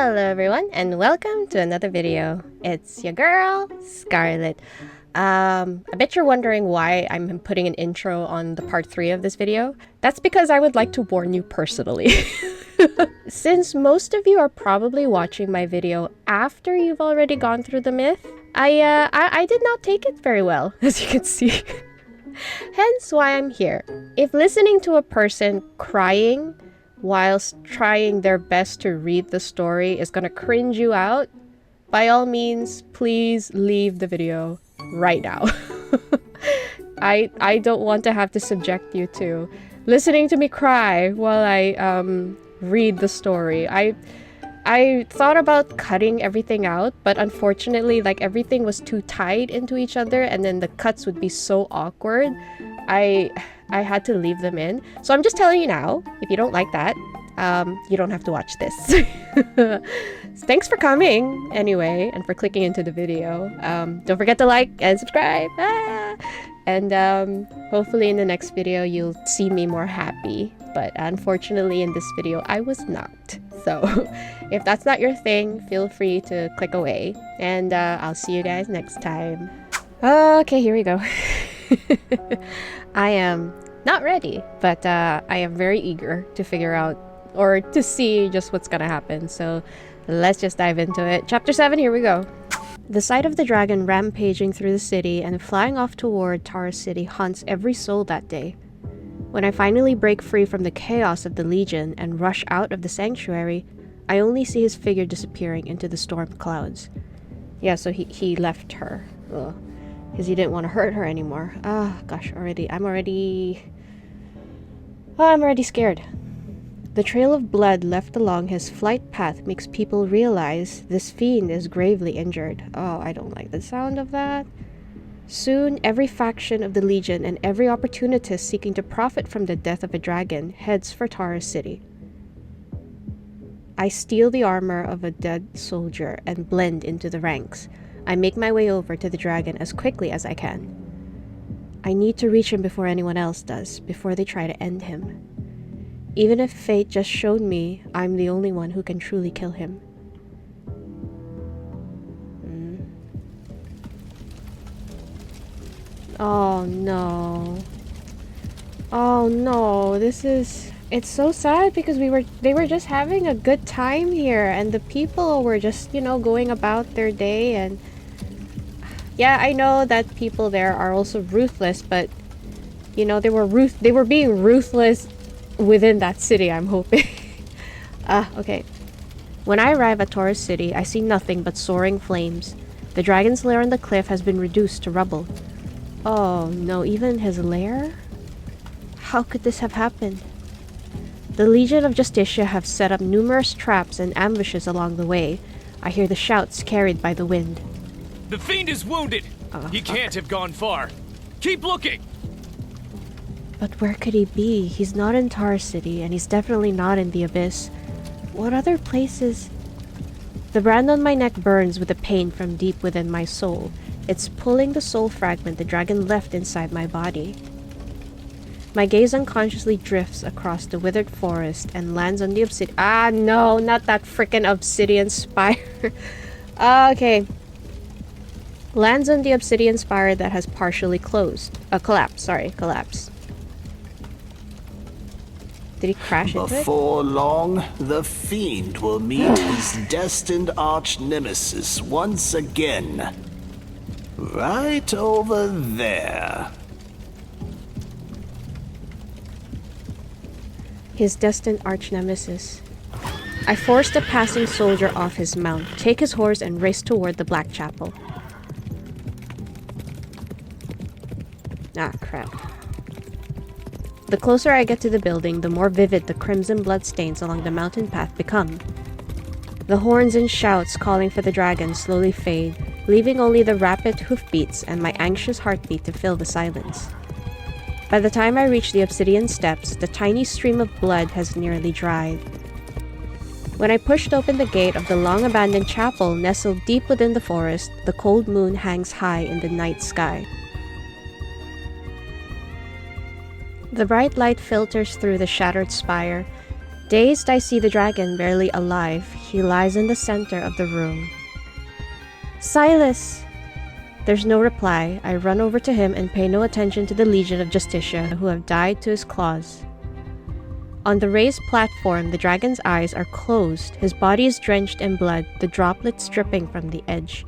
Hello everyone and welcome to another video. It's your girl, Scarlet. I bet you're wondering why I'm putting an intro on the part 3 of this video. That's because I would like to warn you personally. Since most of you are probably watching my video after you've already gone through the myth, I did not take it very well, as you can see. Hence why I'm here. If listening to a person crying whilst trying their best to read the story is gonna cringe you out, by all means, please leave the video right now. I don't want to have to subject you to listening to me cry while I read the story. I thought about cutting everything out, but unfortunately, like, everything was too tied into each other and then the cuts would be so awkward. I had to leave them in. So I'm just telling you now, if you don't like that, you don't have to watch this. Thanks for coming anyway, and for clicking into the video. Don't forget to like and subscribe. And hopefully in the next video you'll see me more happy. But unfortunately in this video I was not. So if that's not your thing, feel free to click away. And I'll see you guys next time. Okay, here we go. I am not ready, but I am very eager to figure out or to see just what's gonna happen. So let's just dive into it. Chapter 7, here we go. The sight of the dragon rampaging through the city and flying off toward Tara City haunts every soul that day. When I finally break free from the chaos of the Legion and rush out of the sanctuary, I only see his figure disappearing into the storm clouds. Yeah, so he left her. Ugh. Because he didn't want to hurt her anymore. Ah, gosh, I'm already scared. The trail of blood left along his flight path makes people realize this fiend is gravely injured. Oh, I don't like the sound of that. Soon, every faction of the Legion and every opportunist seeking to profit from the death of a dragon heads for Tara City. I steal the armor of a dead soldier and blend into the ranks. I make my way over to the dragon as quickly as I can. I need to reach him before anyone else does, before they try to end him. Even if fate just showed me I'm the only one who can truly kill him. Oh no. Oh no, it's so sad because they were just having a good time here and the people were just, going about their day. And yeah, I know that people there are also ruthless, but they were being ruthless within that city, I'm hoping. Okay. When I arrive at Taurus City, I see nothing but soaring flames. The dragon's lair on the cliff has been reduced to rubble. Oh no, even his lair? How could this have happened? The Legion of Justitia have set up numerous traps and ambushes along the way. I hear the shouts carried by the wind. The fiend is wounded! He can't have gone far. Keep looking! But where could he be? He's not in Tar City, and he's definitely not in the Abyss. What other places? The brand on my neck burns with the pain from deep within my soul. It's pulling the soul fragment the dragon left inside my body. My gaze unconsciously drifts across the withered forest and lands on the obsidian. Ah, no, not that frickin' obsidian spire. Okay. Lands on the obsidian spire that has partially collapsed. Did he crash into it? Before long, the fiend will meet his destined arch-nemesis once again. Right over there. His destined arch-nemesis. I forced a passing soldier off his mount, take his horse, and race toward the Black Chapel. Ah, crap. The closer I get to the building, the more vivid the crimson bloodstains along the mountain path become. The horns and shouts calling for the dragon slowly fade, leaving only the rapid hoofbeats and my anxious heartbeat to fill the silence. By the time I reach the obsidian steps, the tiny stream of blood has nearly dried. When I pushed open the gate of the long-abandoned chapel nestled deep within the forest, the cold moon hangs high in the night sky. The bright light filters through the shattered spire. Dazed, I see the dragon barely alive. He lies in the center of the room. Sylus! There's no reply. I run over to him and pay no attention to the legion of Justicia who have died to his claws. On the raised platform, the dragon's eyes are closed. His body is drenched in blood, the droplets dripping from the edge.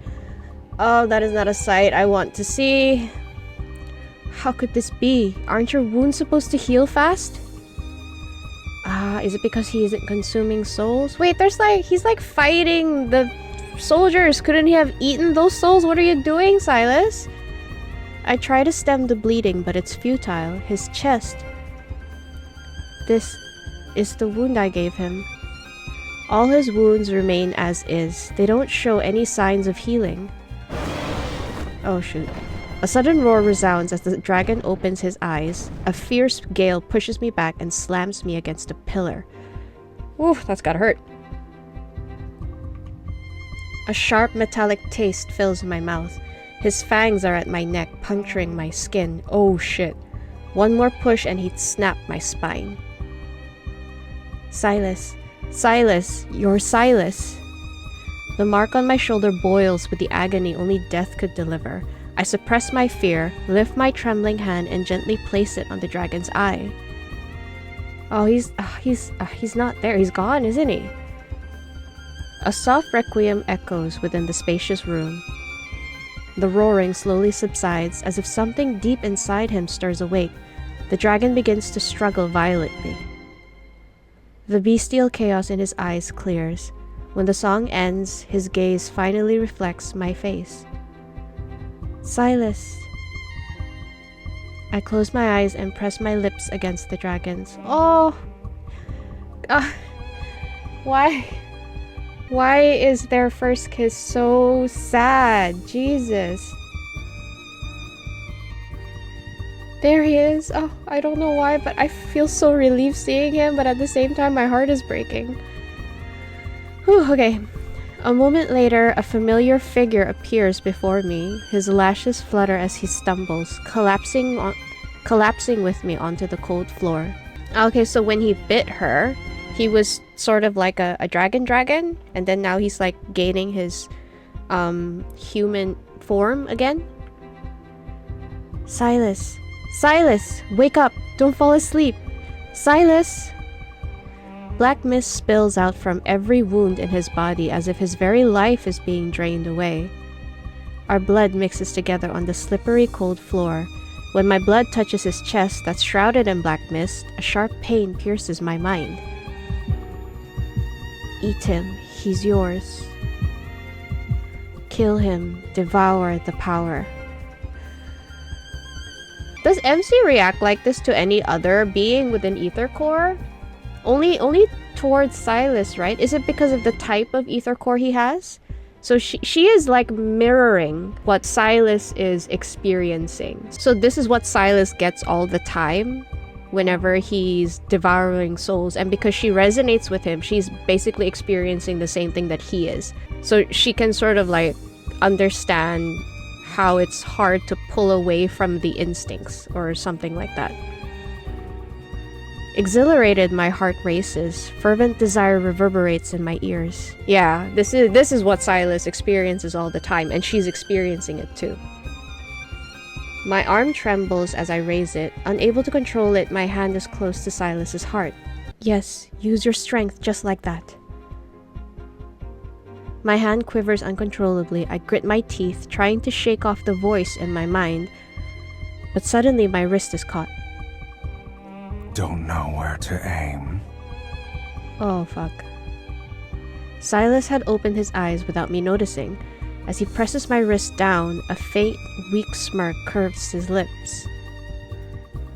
Oh, that is not a sight I want to see. How could this be? Aren't your wounds supposed to heal fast? Is it because he isn't consuming souls? Wait, he's like fighting the soldiers. Couldn't he have eaten those souls? What are you doing, Sylus? I try to stem the bleeding, but it's futile. His chest. This is the wound I gave him. All his wounds remain as is. They don't show any signs of healing. Oh shoot. A sudden roar resounds as the dragon opens his eyes. A fierce gale pushes me back and slams me against a pillar. Oof, that's gotta hurt. A sharp metallic taste fills my mouth. His fangs are at my neck, puncturing my skin. Oh shit. One more push and he'd snap my spine. Sylus. Sylus. You're Sylus. The mark on my shoulder boils with the agony only death could deliver. I suppress my fear, lift my trembling hand, and gently place it on the dragon's eye. Oh, he's not there. He's gone, isn't he? A soft requiem echoes within the spacious room. The roaring slowly subsides, as if something deep inside him stirs awake. The dragon begins to struggle violently. The bestial chaos in his eyes clears. When the song ends, his gaze finally reflects my face. Sylus. I close my eyes and press my lips against the dragon's. Oh! Why? Why is their first kiss so sad? Jesus. There he is. Oh, I don't know why, but I feel so relieved seeing him, but at the same time, my heart is breaking. Whew, okay. A moment later, a familiar figure appears before me. His lashes flutter as he stumbles, collapsing with me onto the cold floor. Okay, so when he bit her, he was sort of like a dragon, and then now he's like gaining his human form again. Sylus. Sylus! Wake up! Don't fall asleep! Sylus! Black mist spills out from every wound in his body as if his very life is being drained away. Our blood mixes together on the slippery cold floor. When my blood touches his chest that's shrouded in black mist, a sharp pain pierces my mind. Eat him. He's yours. Kill him. Devour the power. Does MC react like this to any other being within Ether Core? Only towards Sylus, right? Is it because of the type of Ether Core he has? So she is like mirroring what Sylus is experiencing. So this is what Sylus gets all the time whenever he's devouring souls. And because she resonates with him, she's basically experiencing the same thing that he is. So she can sort of like understand how it's hard to pull away from the instincts or something like that. Exhilarated, my heart races. Fervent desire reverberates in my ears. Yeah, this is what Sylus experiences all the time, and she's experiencing it too. My arm trembles as I raise it. Unable to control it, my hand is close to Sylus's heart. Yes, use your strength just like that. My hand quivers uncontrollably. I grit my teeth, trying to shake off the voice in my mind. But suddenly my wrist is caught. Don't know where to aim. Oh, fuck. Sylus had opened his eyes without me noticing. As he presses my wrist down, a faint, weak smirk curves his lips.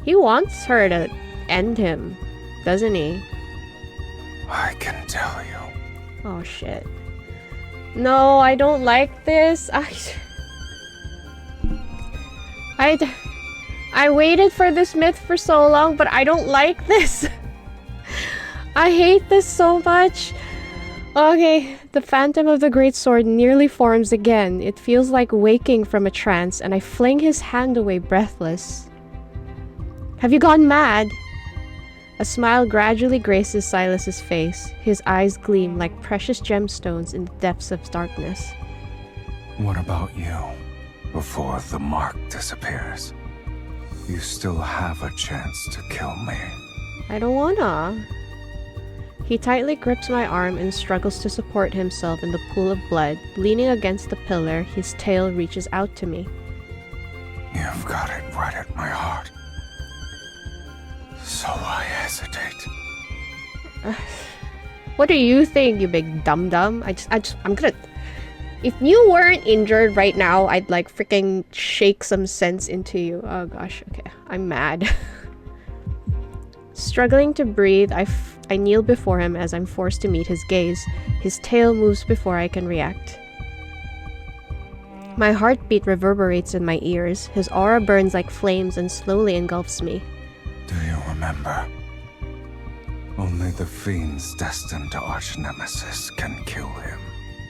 He wants her to end him, doesn't he? I can tell you. Oh, shit. No, I don't like this. I waited for this myth for so long, but I don't like this. I hate this so much. Okay, the Phantom of the Great Sword nearly forms again. It feels like waking from a trance, and I fling his hand away breathless. Have you gone mad? A smile gradually graces Silas's face. His eyes gleam like precious gemstones in the depths of darkness. What about you? Before the mark disappears, you still have a chance to kill me. I don't wanna. He tightly grips my arm and struggles to support himself in the pool of blood. Leaning against the pillar, his tail reaches out to me. You've got it right at my heart. So I hesitate. What do you think, you big dum-dum? I'm gonna... If you weren't injured right now, I'd like freaking shake some sense into you. Oh gosh, okay. I'm mad. Struggling to breathe, I kneel before him as I'm forced to meet his gaze. His tail moves before I can react. My heartbeat reverberates in my ears. His aura burns like flames and slowly engulfs me. Do you remember? Only the fiends destined to arch nemesis can kill him.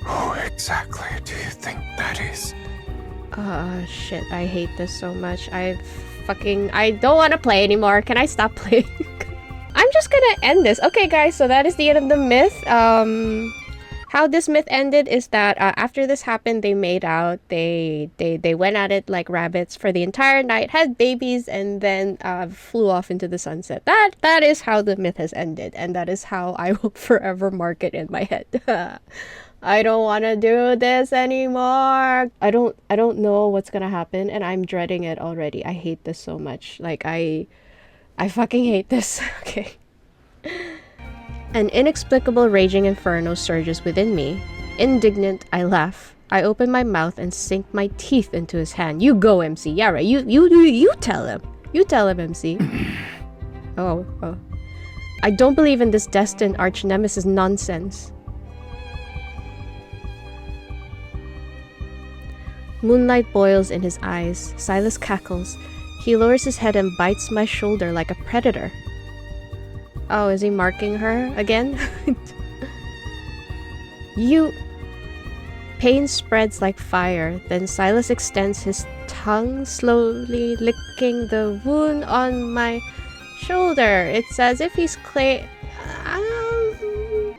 Who exactly do you think that is? Shit, I hate this so much. I don't want to play anymore. Can I stop playing? I'm just gonna end this. Okay, guys, so that is the end of the myth. How this myth ended is that after this happened, they made out. They went at it like rabbits for the entire night, had babies, and then flew off into the sunset. That is how the myth has ended, and that is how I will forever mark it in my head. I don't want to do this anymore. I don't know what's gonna happen, and I'm dreading it already. I hate this so much. Like I fucking hate this. Okay. An inexplicable raging inferno surges within me. Indignant, I laugh. I open my mouth and sink my teeth into his hand. You go, MC. Yeah, right. You tell him. You tell him, MC. Oh. I don't believe in this destined arch nemesis nonsense. Moonlight boils in his eyes. Sylus cackles. He lowers his head and bites my shoulder like a predator. Oh, is he marking her again? You... Pain spreads like fire. Then Sylus extends his tongue, slowly licking the wound on my shoulder. It's as if he's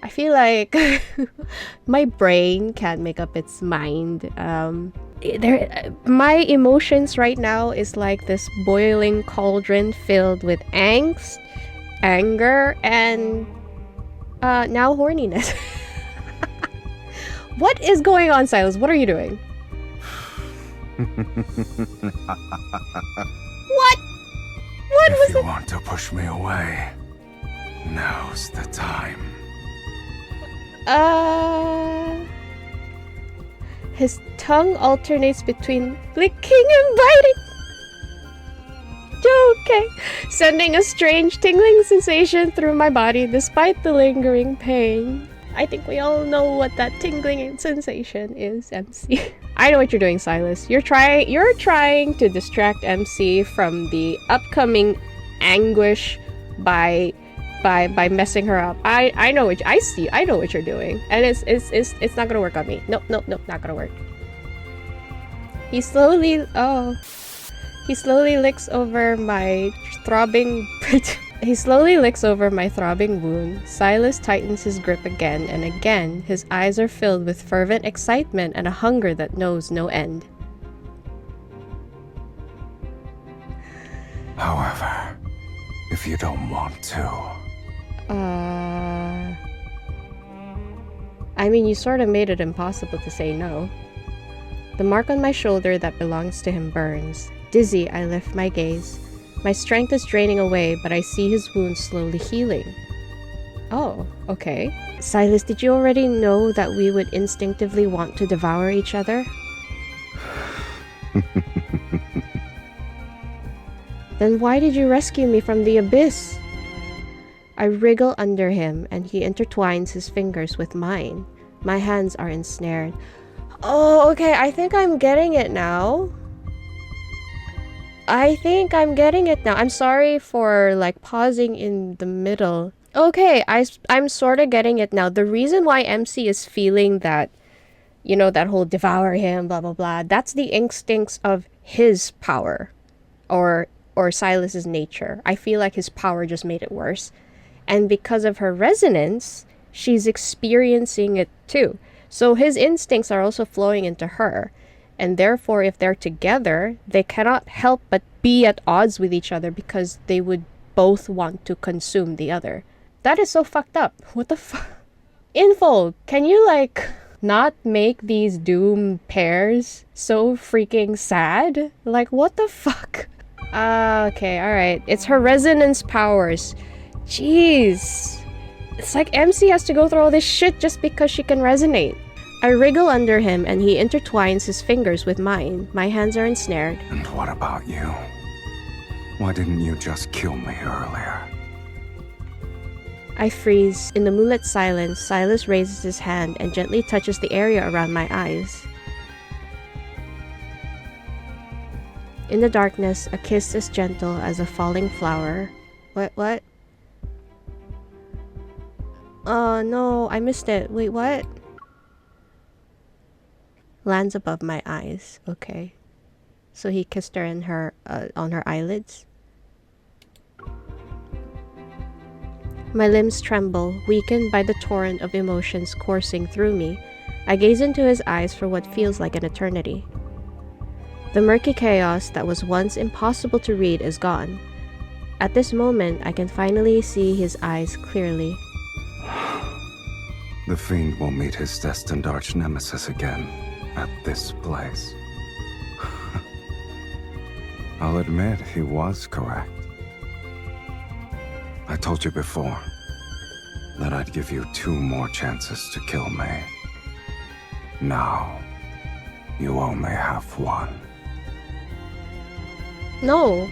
I feel like my brain can't make up its mind. My emotions right now is like this boiling cauldron filled with angst, anger, and now horniness. What is going on, Sylus? What are you doing? What? What was it? If you want to push me away, now's the time. His tongue alternates between licking and biting. Okay. Sending a strange tingling sensation through my body despite the lingering pain. I think we all know what that tingling sensation is, MC. I know what you're doing, Sylus. You're trying to distract MC from the upcoming anguish by messing her up. I know what you're doing. And it's not gonna work on me. Nope, not gonna work. He slowly licks over my throbbing wound. Sylus tightens his grip again and again. His eyes are filled with fervent excitement and a hunger that knows no end. However, if you don't want to... I mean, you sort of made it impossible to say no. The mark on my shoulder that belongs to him burns. Dizzy, I lift my gaze. My strength is draining away, but I see his wound slowly healing. Oh, okay. Sylus, did you already know that we would instinctively want to devour each other? Then why did you rescue me from the abyss? I wriggle under him, and he intertwines his fingers with mine. My hands are ensnared. Oh, okay, I think I'm getting it now. I'm sorry for, like, pausing in the middle. Okay, I'm sort of getting it now. The reason why MC is feeling that, you know, that whole devour him, blah, blah, blah, that's the instincts of his power. Or or Sylus's nature. I feel like his power just made it worse. And because of her resonance, she's experiencing it too. So his instincts are also flowing into her. And therefore, if they're together, they cannot help but be at odds with each other because they would both want to consume the other. That is so fucked up. What the fuck? Info, can you like not make these doom pairs so freaking sad? Like, what the fuck? Okay, alright. It's her resonance powers. Jeez. It's like MC has to go through all this shit just because she can resonate. I wriggle under him and he intertwines his fingers with mine. My hands are ensnared. And what about you? Why didn't you just kill me earlier? I freeze. In the moonlit silence, Sylus raises his hand and gently touches the area around my eyes. In the darkness, a kiss as gentle as a falling flower. What? Oh no, I missed it. Wait, what? Lands above my eyes. Okay. So he kissed her in her on her eyelids. My limbs tremble, weakened by the torrent of emotions coursing through me. I gaze into his eyes for what feels like an eternity. The murky chaos that was once impossible to read is gone. At this moment, I can finally see his eyes clearly. The fiend will meet his destined arch-nemesis again, at this place. I'll admit he was correct. I told you before that I'd give you 2 more chances to kill me. Now, you only have 1. No.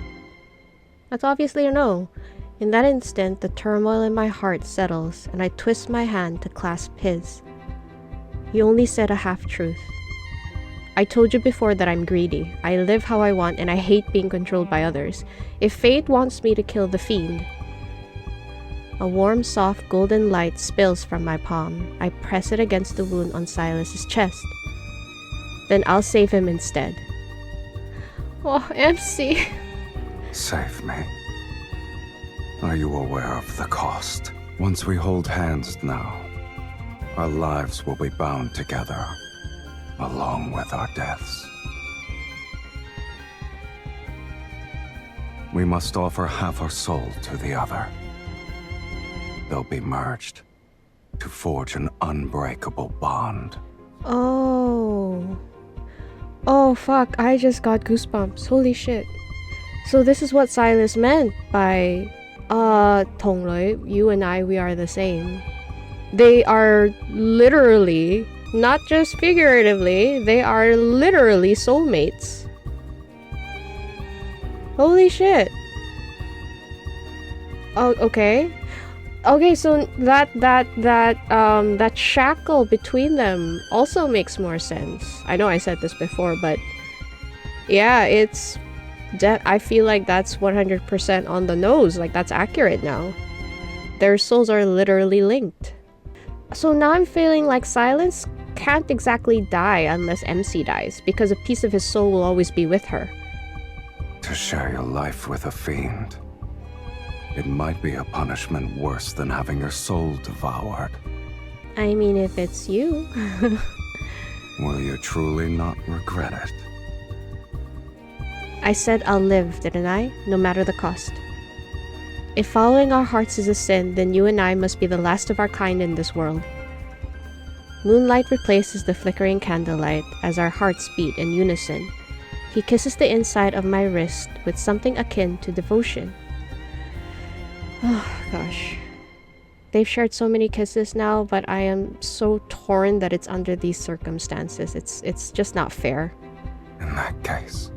That's obviously a no. In that instant, the turmoil in my heart settles, and I twist my hand to clasp his. He only said a half-truth. I told you before that I'm greedy. I live how I want, and I hate being controlled by others. If fate wants me to kill the fiend... A warm, soft, golden light spills from my palm. I press it against the wound on Sylus's chest. Then I'll save him instead. Oh, MC. Save me. Are you aware of the cost? Once we hold hands now, our lives will be bound together, along with our deaths. We must offer half our soul to the other. They'll be merged to forge an unbreakable bond. Oh. Oh, fuck. I just got goosebumps. Holy shit. So this is what Sylus meant by... Tongloi, you and I, we are the same. They are literally, not just figuratively, they are literally soulmates. Holy shit. Oh, okay. Okay, so that shackle between them also makes more sense. I know I said this before, but yeah, it's... I feel like that's 100% on the nose. Like, that's accurate now. Their souls are literally linked. So now I'm feeling like Sylus can't exactly die unless MC dies, because a piece of his soul will always be with her. To share your life with a fiend, it might be a punishment worse than having your soul devoured. I mean, if it's you. Will you truly not regret it? I said I'll live, didn't I? No matter the cost. If following our hearts is a sin, then you and I must be the last of our kind in this world. Moonlight replaces the flickering candlelight as our hearts beat in unison. He kisses the inside of my wrist with something akin to devotion. Oh, gosh. They've shared so many kisses now, but I am so torn that it's under these circumstances. It's just not fair. In that case,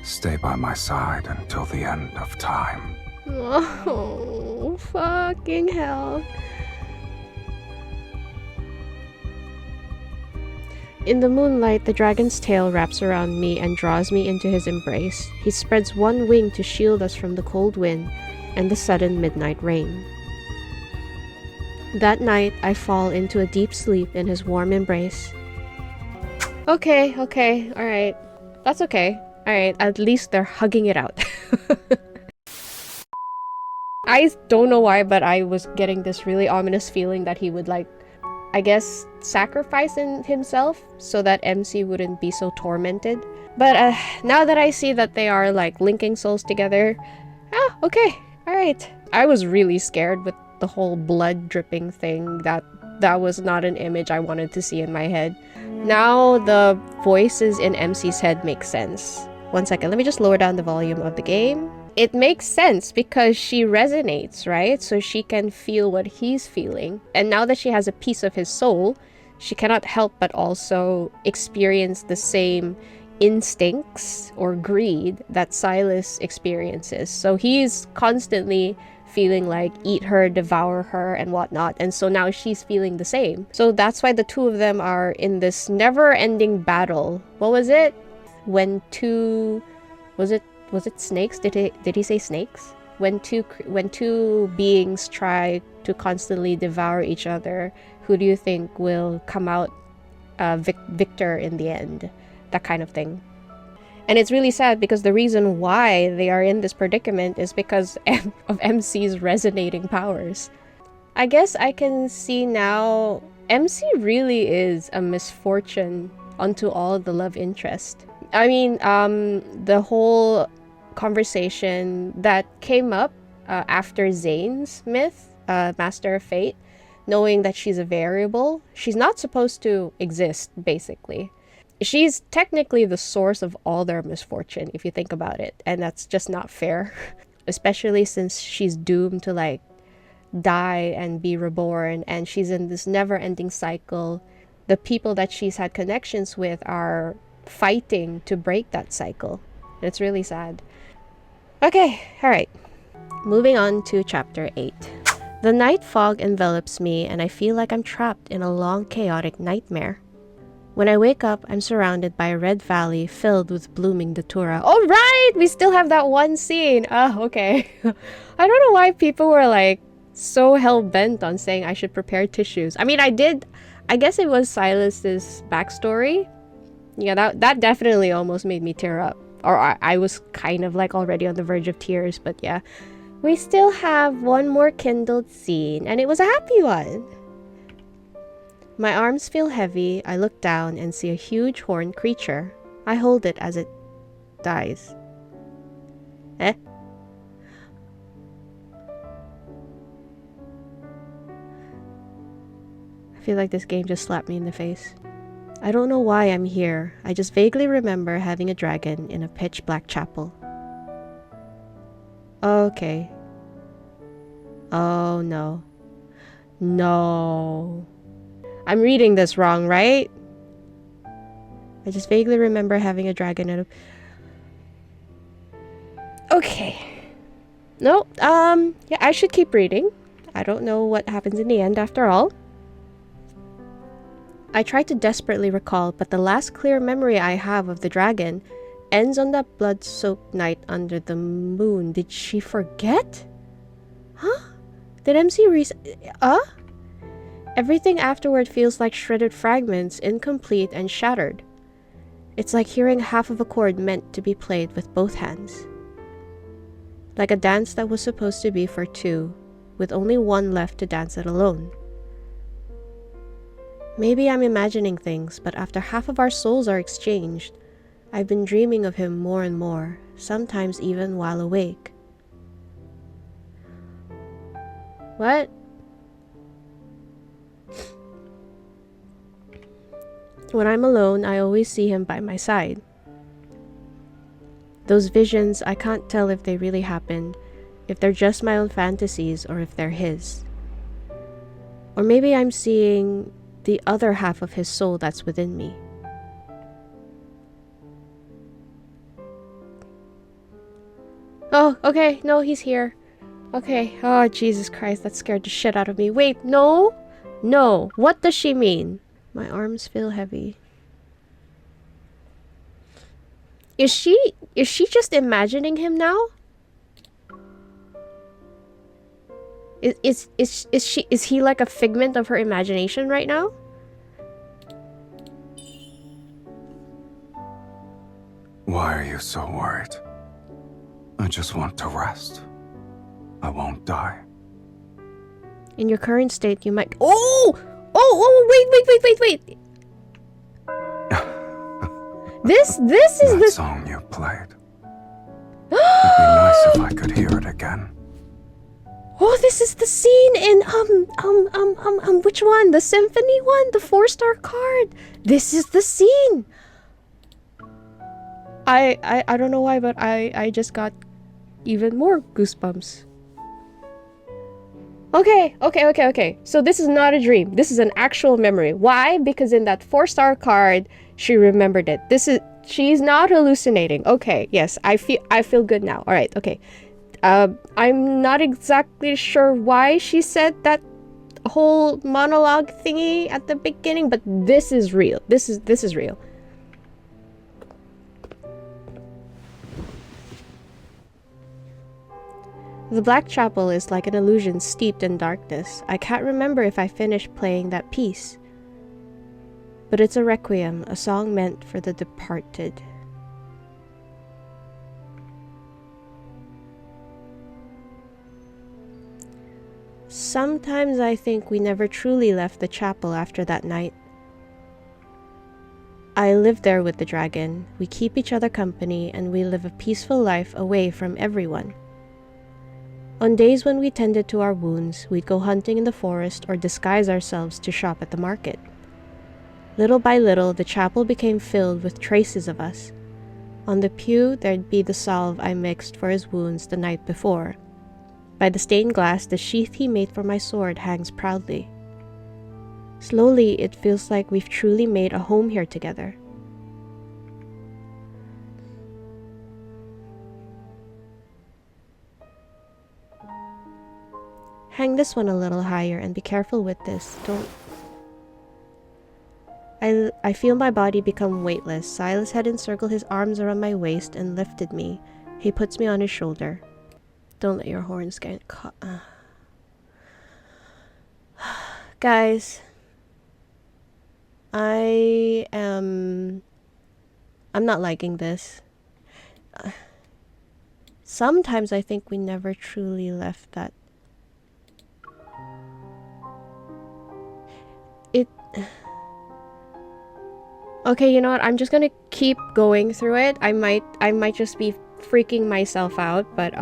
stay by my side until the end of time. Oh, fucking hell. In the moonlight, the dragon's tail wraps around me and draws me into his embrace. He spreads one wing to shield us from the cold wind and the sudden midnight rain. That night, I fall into a deep sleep in his warm embrace. Okay, alright. That's okay. Alright, at least they're hugging it out. I don't know why, but I was getting this really ominous feeling that he would, like, I guess, sacrifice himself so that MC wouldn't be so tormented. But now that I see that they are, like, linking souls together, okay, alright. I was really scared with the whole blood dripping thing. That was not an image I wanted to see in my head. Now the voices in MC's head make sense. One second, let me just lower down the volume of the game. It makes sense because she resonates, right? So she can feel what he's feeling. And now that she has a piece of his soul, she cannot help but also experience the same instincts or greed that Sylus experiences. So he's constantly feeling like eat her, devour her, and whatnot. And so now she's feeling the same. So that's why the two of them are in this never-ending battle. What was it? When two... Was it snakes? Did he say snakes? When two beings try to constantly devour each other, who do you think will come out victor in the end? That kind of thing. And it's really sad because the reason why they are in this predicament is because of MC's resonating powers. I guess I can see now MC really is a misfortune unto all the love interest. I mean, the whole conversation that came up after Zane's myth, Master of Fate, knowing that she's a variable, she's not supposed to exist, basically. She's technically the source of all their misfortune, if you think about it, and that's just not fair. Especially since she's doomed to, like, die and be reborn, and she's in this never-ending cycle. The people that she's had connections with are fighting to break that cycle. It's really sad. Okay, alright. Moving on to chapter 8. The night fog envelops me and I feel like I'm trapped in a long, chaotic nightmare. When I wake up, I'm surrounded by a red valley filled with blooming datura. Oh, right! We still have that one scene! Oh, okay. I don't know why people were, like, so hell-bent on saying I should prepare tissues. I mean, I guess it was Sylus's backstory. Yeah, that definitely almost made me tear up. Or I was kind of, like, already on the verge of tears, but yeah. We still have one more kindled scene, and it was a happy one. My arms feel heavy. I look down and see a huge horned creature. I hold it as it dies. Eh? I feel like this game just slapped me in the face. I don't know why I'm here. I just vaguely remember having a dragon in a pitch black chapel. Okay. Oh no. No. I'm reading this wrong, right? I just vaguely remember having a dragon in a... Okay. No, yeah, I should keep reading. I don't know what happens in the end after all. I try to desperately recall, but the last clear memory I have of the dragon ends on that blood-soaked night under the moon. Did she forget? Huh? Did MC Everything afterward feels like shredded fragments, incomplete and shattered. It's like hearing half of a chord meant to be played with both hands. Like a dance that was supposed to be for two, with only one left to dance it alone. Maybe I'm imagining things, but after half of our souls are exchanged, I've been dreaming of him more and more, sometimes even while awake. What? When I'm alone, I always see him by my side. Those visions, I can't tell if they really happened, if they're just my own fantasies, or if they're his. Or maybe I'm seeing the other half of his soul that's within me. Oh, okay, no, he's here. Okay, oh, Jesus Christ, that scared the shit out of me. Wait, no? No, what does she mean? My arms feel heavy. Is she just imagining him now? Is he like a figment of her imagination right now? Why are you so worried? I just want to rest. I won't die. In your current state, you might. Oh, wait. This is That the song you played. It'd be nice if I could hear it again. Oh, this is the scene in which one? The symphony one? The 4-star card. This is the scene. I don't know why, but I just got even more goosebumps. Okay. So this is not a dream. This is an actual memory. Why? Because in that 4-star card, she remembered it. She's not hallucinating. Okay, yes, I feel good now. All right, okay. I'm not exactly sure why she said that whole monologue thingy at the beginning, but this is real. This is real. The Black Chapel is like an illusion steeped in darkness. I can't remember if I finished playing that piece. But it's a requiem, a song meant for the departed. Sometimes I think we never truly left the chapel after that night. I live there with the dragon. We keep each other company and we live a peaceful life away from everyone. On days when we tended to our wounds, we'd go hunting in the forest or disguise ourselves to shop at the market. Little by little, the chapel became filled with traces of us. On the pew, there'd be the salve I mixed for his wounds the night before. By the stained glass, the sheath he made for my sword hangs proudly. Slowly, it feels like we've truly made a home here together. Hang this one a little higher and be careful with this. Don't... I feel my body become weightless. Sylus had encircled his arms around my waist and lifted me. He puts me on his shoulder. Don't let your horns get caught. Guys, I'm not liking this. Sometimes I think we never truly left that. Okay, you know what? I'm just gonna keep going through it. I might just be freaking myself out, but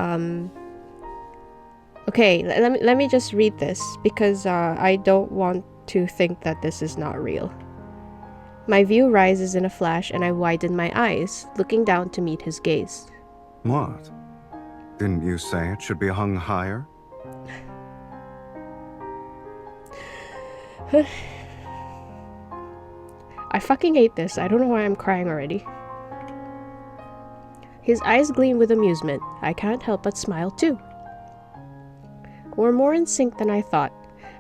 okay, let me just read this because I don't want to think that this is not real. My view rises in a flash and I widen my eyes, looking down to meet his gaze. What? Didn't you say it should be hung higher? I fucking hate this. I don't know why I'm crying already. His eyes gleam with amusement. I can't help but smile too. We're more in sync than I thought.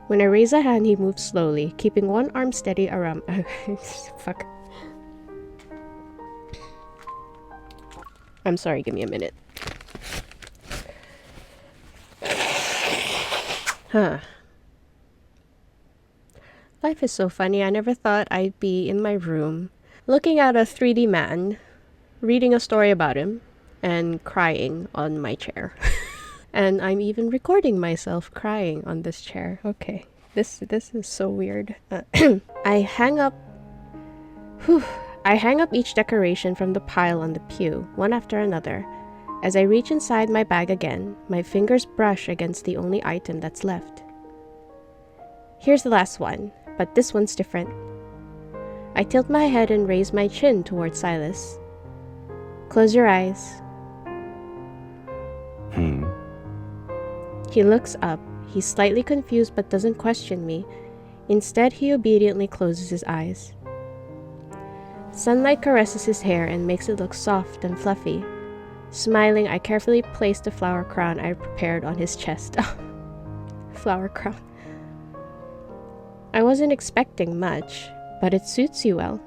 When I raise a hand, he moves slowly, keeping one arm steady around... Fuck. I'm sorry, give me a minute. Huh. Life is so funny. I never thought I'd be in my room, looking at a 3D man, reading a story about him, and crying on my chair. And I'm even recording myself crying on this chair. Okay, this is so weird. I hang up each decoration from the pile on the pew, one after another. As I reach inside my bag again, my fingers brush against the only item that's left. Here's the last one, but this one's different. I tilt my head and raise my chin towards Sylus. Close your eyes. He looks up. He's slightly confused but doesn't question me. Instead, he obediently closes his eyes. Sunlight caresses his hair and makes it look soft and fluffy. Smiling, I carefully place the flower crown I prepared on his chest. Flower crown. I wasn't expecting much, but it suits you well.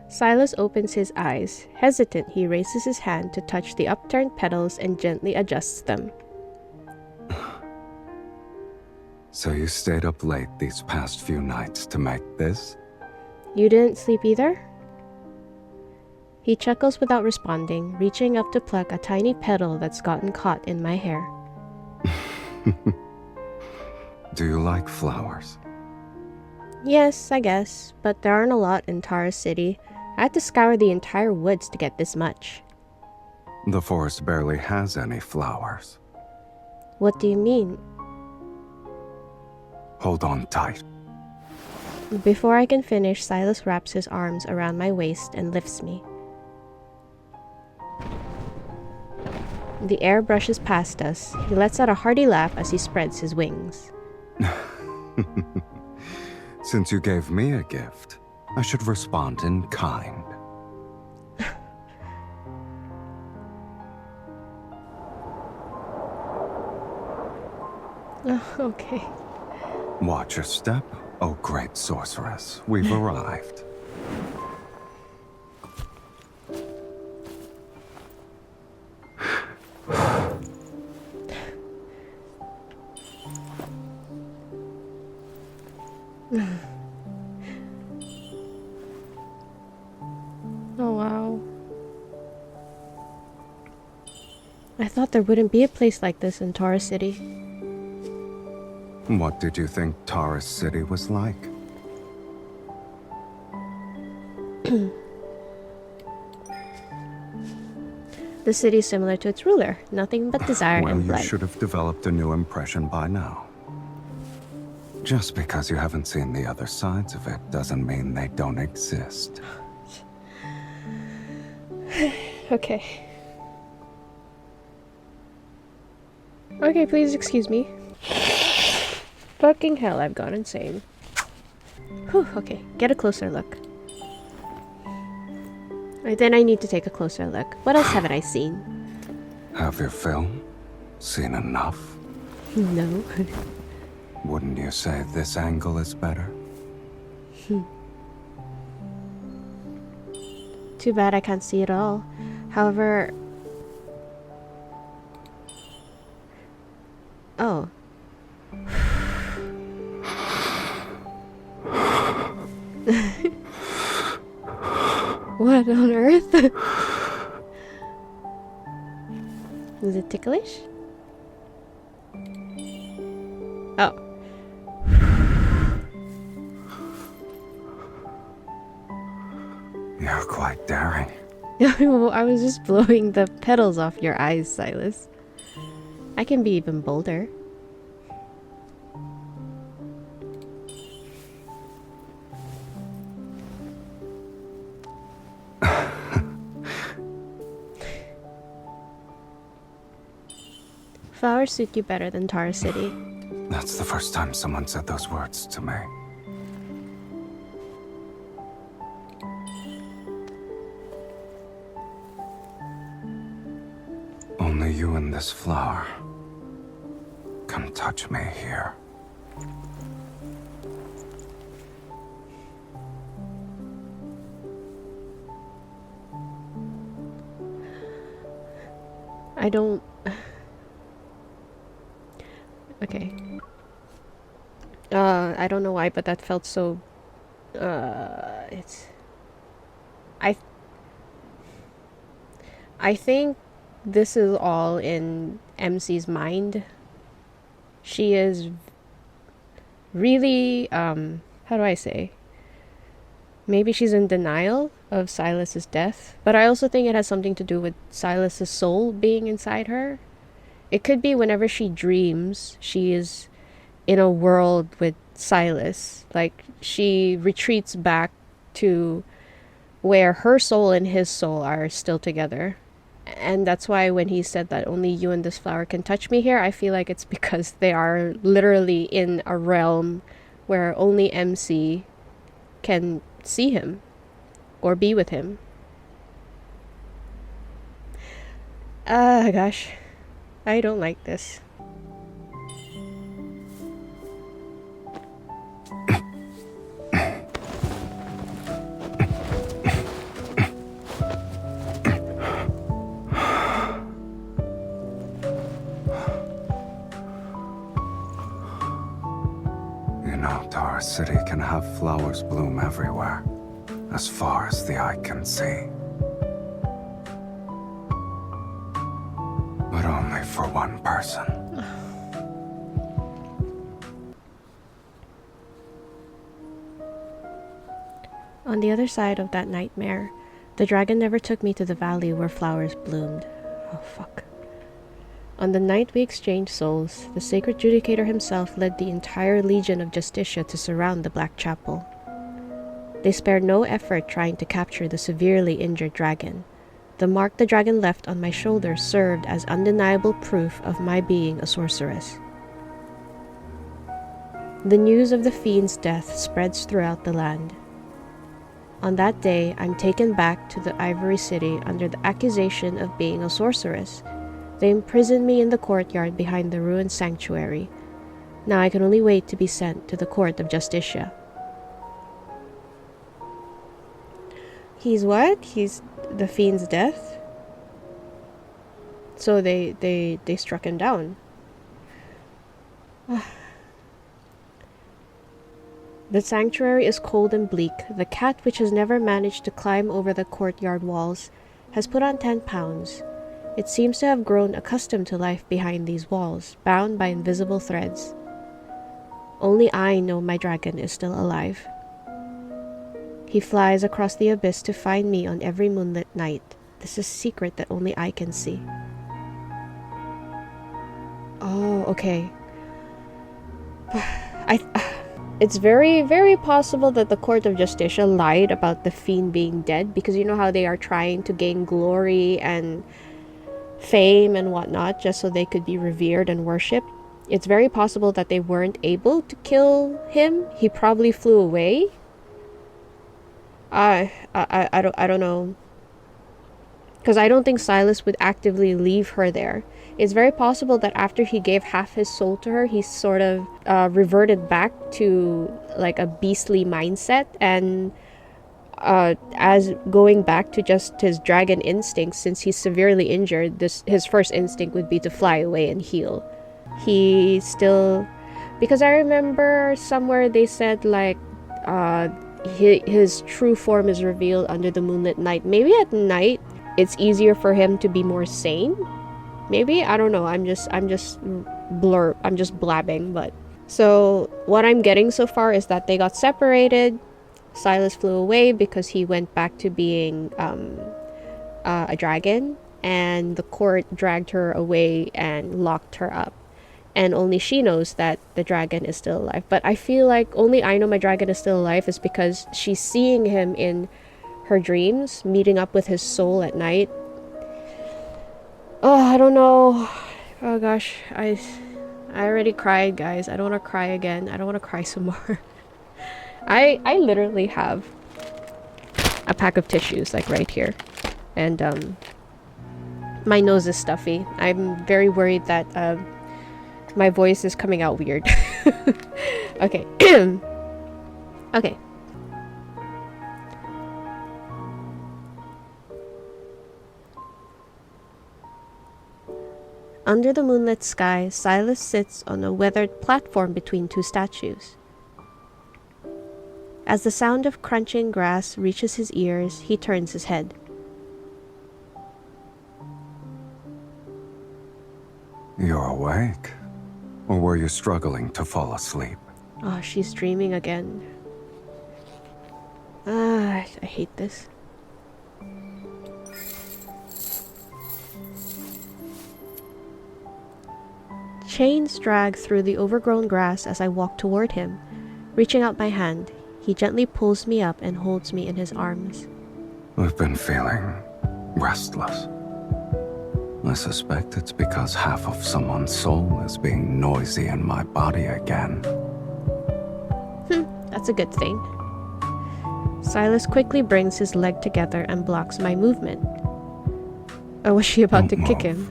Sylus opens his eyes. Hesitant, he raises his hand to touch the upturned petals and gently adjusts them. So you stayed up late these past few nights to make this? You didn't sleep either? He chuckles without responding, reaching up to pluck a tiny petal that's gotten caught in my hair. Do you like flowers? Yes, I guess, but there aren't a lot in Tara City. I had to scour the entire woods to get this much. The forest barely has any flowers. What do you mean? Hold on tight. Before I can finish, Sylus wraps his arms around my waist and lifts me. The air brushes past us. He lets out a hearty laugh as he spreads his wings. Since you gave me a gift, I should respond in kind. Oh, okay. Watch your step, oh great sorceress. We've arrived. Oh, wow. I thought there wouldn't be a place like this in Tara City. What did you think Taurus City was like? The city's similar to its ruler, nothing but desire Well, and you blood. should have developed a new impression by now. Just because you haven't seen the other sides of it doesn't mean they don't exist. Okay. Okay, please excuse me. Fucking hell, I've gone insane. Whew, okay, get a closer look. Right, then I need to take a closer look. What else haven't I seen? Have you film? Seen enough? No. Wouldn't you say this angle is better? Too bad I can't see it all. However... Oh. What on earth? Is it ticklish? Oh. You're quite daring. I was just blowing the petals off your eyes, Sylus. I can be even bolder. Flowers suit you better than Tara City. That's the first time someone said those words to me. Only you and this flower can touch me here. I don't... Okay. I don't know why, but that felt so... it's... I think this is all in MC's mind. She is really, how do I say? Maybe she's in denial of Sylus's death, but I also think it has something to do with Sylus's soul being inside her. It could be whenever she dreams, she is in a world with Sylus. Like, she retreats back to where her soul and his soul are still together. And that's why when he said that only you and this flower can touch me here, I feel like it's because they are literally in a realm where only MC can see him or be with him. Gosh. I don't like this. You know, Tara City can have flowers bloom everywhere, as far as the eye can see. for one person. On the other side of that nightmare, the dragon never took me to the valley where flowers bloomed. Oh, fuck. On the night we exchanged souls, the sacred judicator himself led the entire legion of Justitia to surround the Black Chapel. They spared no effort trying to capture the severely injured dragon. The mark the dragon left on my shoulder served as undeniable proof of my being a sorceress. The news of the fiend's death spreads throughout the land. On that day, I'm taken back to the Ivory City under the accusation of being a sorceress. They imprison me in the courtyard behind the ruined sanctuary. Now I can only wait to be sent to the court of Justitia. He's what? He's the fiend's death? So they struck him down. The sanctuary is cold and bleak. The cat, which has never managed to climb over the courtyard walls, has put on 10 pounds. It seems to have grown accustomed to life behind these walls, bound by invisible threads. Only I know my dragon is still alive. He flies across the abyss to find me on every moonlit night. This is a secret that only I can see. Oh, okay. It's very, very possible that the Court of Justitia lied about the fiend being dead, because you know how they are trying to gain glory and fame and whatnot just so they could be revered and worshipped. It's very possible that they weren't able to kill him. He probably flew away. I don't know, because I don't think Sylus would actively leave her there. It's very possible that after he gave half his soul to her, he sort of reverted back to like a beastly mindset, and as going back to just his dragon instinct, since he's severely injured, his first instinct would be to fly away and heal. He still, because I remember somewhere they said like his true form is revealed under the moonlit night. Maybe at night it's easier for him to be more sane. Maybe, I don't know. I'm just blabbing. But so what I'm getting so far is that they got separated. Sylus flew away because he went back to being a dragon, and the court dragged her away and locked her up. And only she knows that the dragon is still alive. But I feel like only I know my dragon is still alive is because she's seeing him in her dreams, meeting up with his soul at night. Oh, I don't know. Oh gosh, I already cried, guys. I don't want to cry again. I don't want to cry some more. I literally have a pack of tissues like right here. And my nose is stuffy. I'm very worried that my voice is coming out weird. Okay. Okay. Under the moonlit sky, Sylus sits on a weathered platform between two statues. As the sound of crunching grass reaches his ears, he turns his head. You're awake? Or were you struggling to fall asleep? Oh, she's dreaming again. I hate this. Chains drag through the overgrown grass as I walk toward him. Reaching out my hand, he gently pulls me up and holds me in his arms. I've been feeling restless. I suspect it's because half of someone's soul is being noisy in my body again. That's a good thing. Sylus quickly brings his leg together and blocks my movement. Or was she about to kick him?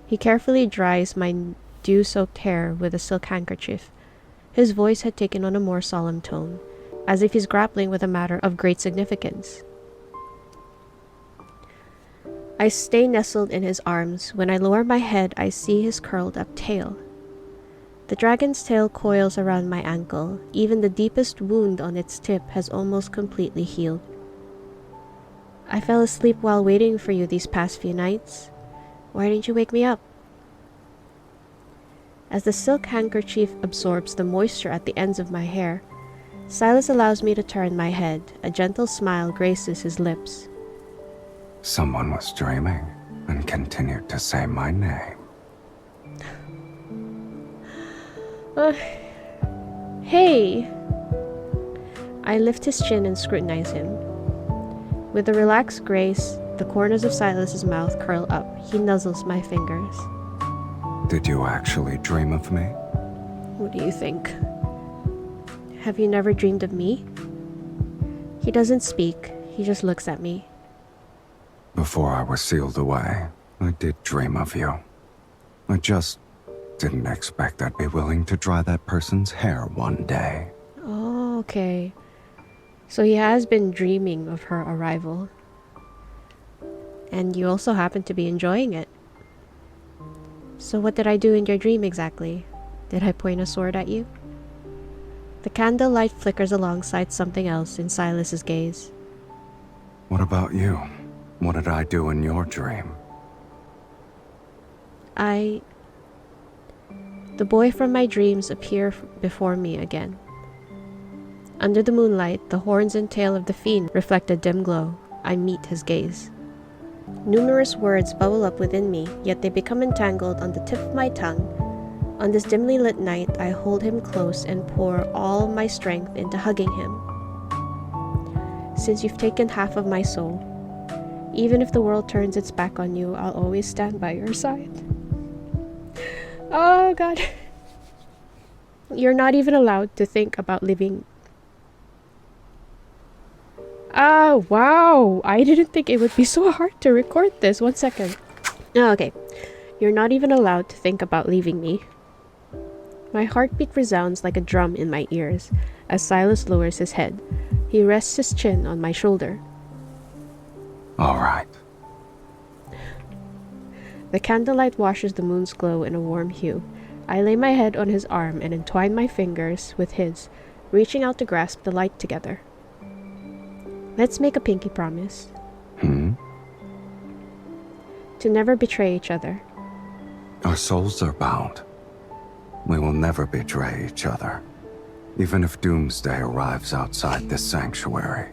He carefully dries my dew-soaked hair with a silk handkerchief. His voice had taken on a more solemn tone, as if he's grappling with a matter of great significance. I stay nestled in his arms. When I lower my head, I see his curled-up tail. The dragon's tail coils around my ankle. Even the deepest wound on its tip has almost completely healed. I fell asleep while waiting for you these past few nights. Why didn't you wake me up? As the silk handkerchief absorbs the moisture at the ends of my hair, Sylus allows me to turn my head. A gentle smile graces his lips. Someone was dreaming and continued to say my name. Hey! I lift his chin and scrutinize him. With a relaxed grace, the corners of Silas's mouth curl up. He nuzzles my fingers. Did you actually dream of me? What do you think? Have you never dreamed of me? He doesn't speak. He just looks at me. Before I was sealed away, I did dream of you. I just didn't expect I'd be willing to dry that person's hair one day. Oh, okay. So he has been dreaming of her arrival. And you also happen to be enjoying it. So what did I do in your dream exactly? Did I point a sword at you? The candlelight flickers alongside something else in Silas's gaze. What about you? What did I do in your dream? The boy from my dreams appear before me again. Under the moonlight, the horns and tail of the fiend reflect a dim glow. I meet his gaze. Numerous words bubble up within me, yet they become entangled on the tip of my tongue. On this dimly lit night, I hold him close and pour all my strength into hugging him. Since you've taken half of my soul, even if the world turns its back on you, I'll always stand by your side. Oh God. You're not even allowed to think about leaving. Wow. I didn't think it would be so hard to record this. 1 second. Oh, okay. You're not even allowed to think about leaving me. My heartbeat resounds like a drum in my ears as Sylus lowers his head. He rests his chin on my shoulder. All right. The candlelight washes the moon's glow in a warm hue. I lay my head on his arm and entwine my fingers with his, reaching out to grasp the light together. Let's make a pinky promise. To never betray each other. Our souls are bound. We will never betray each other. Even if doomsday arrives outside this sanctuary.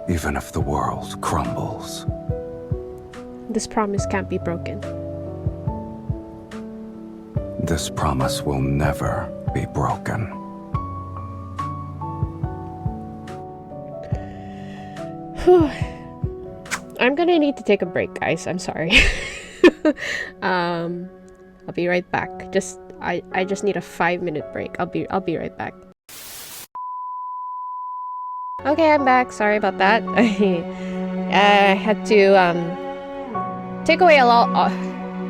Even if the world crumbles. This promise can't be broken. This promise will never be broken. I'm gonna need to take a break, guys. I'm sorry. I'll be right back. I just need a 5-minute break. I'll be right back. Okay, I'm back. Sorry about that. I had to take away a lot. I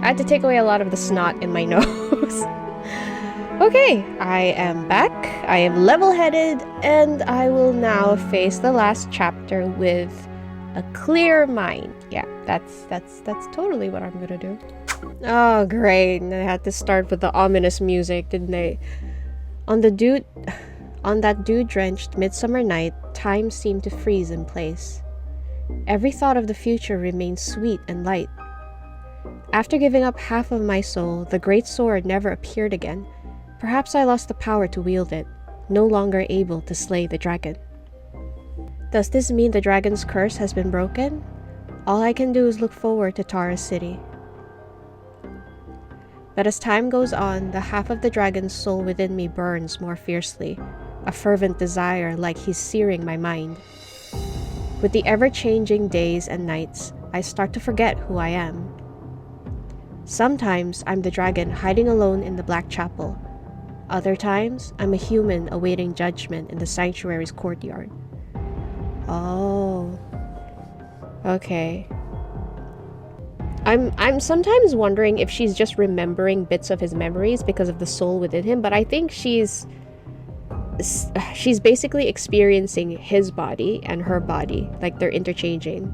had to take away a lot of the snot in my nose. Okay, I am back. I am level-headed, and I will now face the last chapter with a clear mind. Yeah, that's totally what I'm gonna do. Oh, great! And I had to start with the ominous music, didn't I? On that dew-drenched midsummer night, time seemed to freeze in place. Every thought of the future remained sweet and light. After giving up half of my soul, the great sword never appeared again. Perhaps I lost the power to wield it, no longer able to slay the dragon. Does this mean the dragon's curse has been broken? All I can do is look forward to Tara's city. But as time goes on, the half of the dragon's soul within me burns more fiercely, a fervent desire like he's searing my mind. With the ever-changing days and nights, I start to forget who I am. Sometimes I'm the dragon hiding alone in the Black Chapel. Other times, I'm a human awaiting judgment in the sanctuary's courtyard. Oh. Okay. I'm sometimes wondering if she's just remembering bits of his memories because of the soul within him, but I think she's basically experiencing his body and her body, like they're interchanging.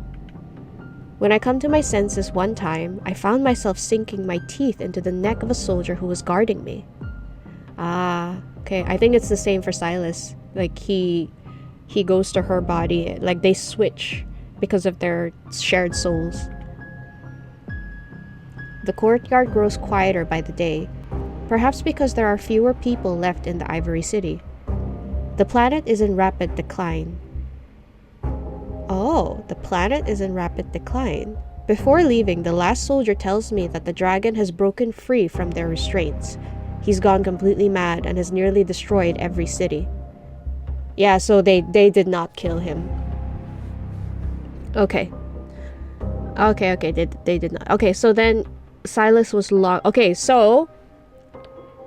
When I come to my senses one time, I found myself sinking my teeth into the neck of a soldier who was guarding me. Ah, okay. I think it's the same for Sylus. Like he goes to her body, like they switch because of their shared souls. The courtyard grows quieter by the day, perhaps because there are fewer people left in the Ivory City. The planet is in rapid decline. Oh, the planet is in rapid decline. Before leaving, the last soldier tells me that the dragon has broken free from their restraints. He's gone completely mad and has nearly destroyed every city. Yeah, so they did not kill him. Okay. Okay, they did not. Okay, so then Sylus was locked. Okay, so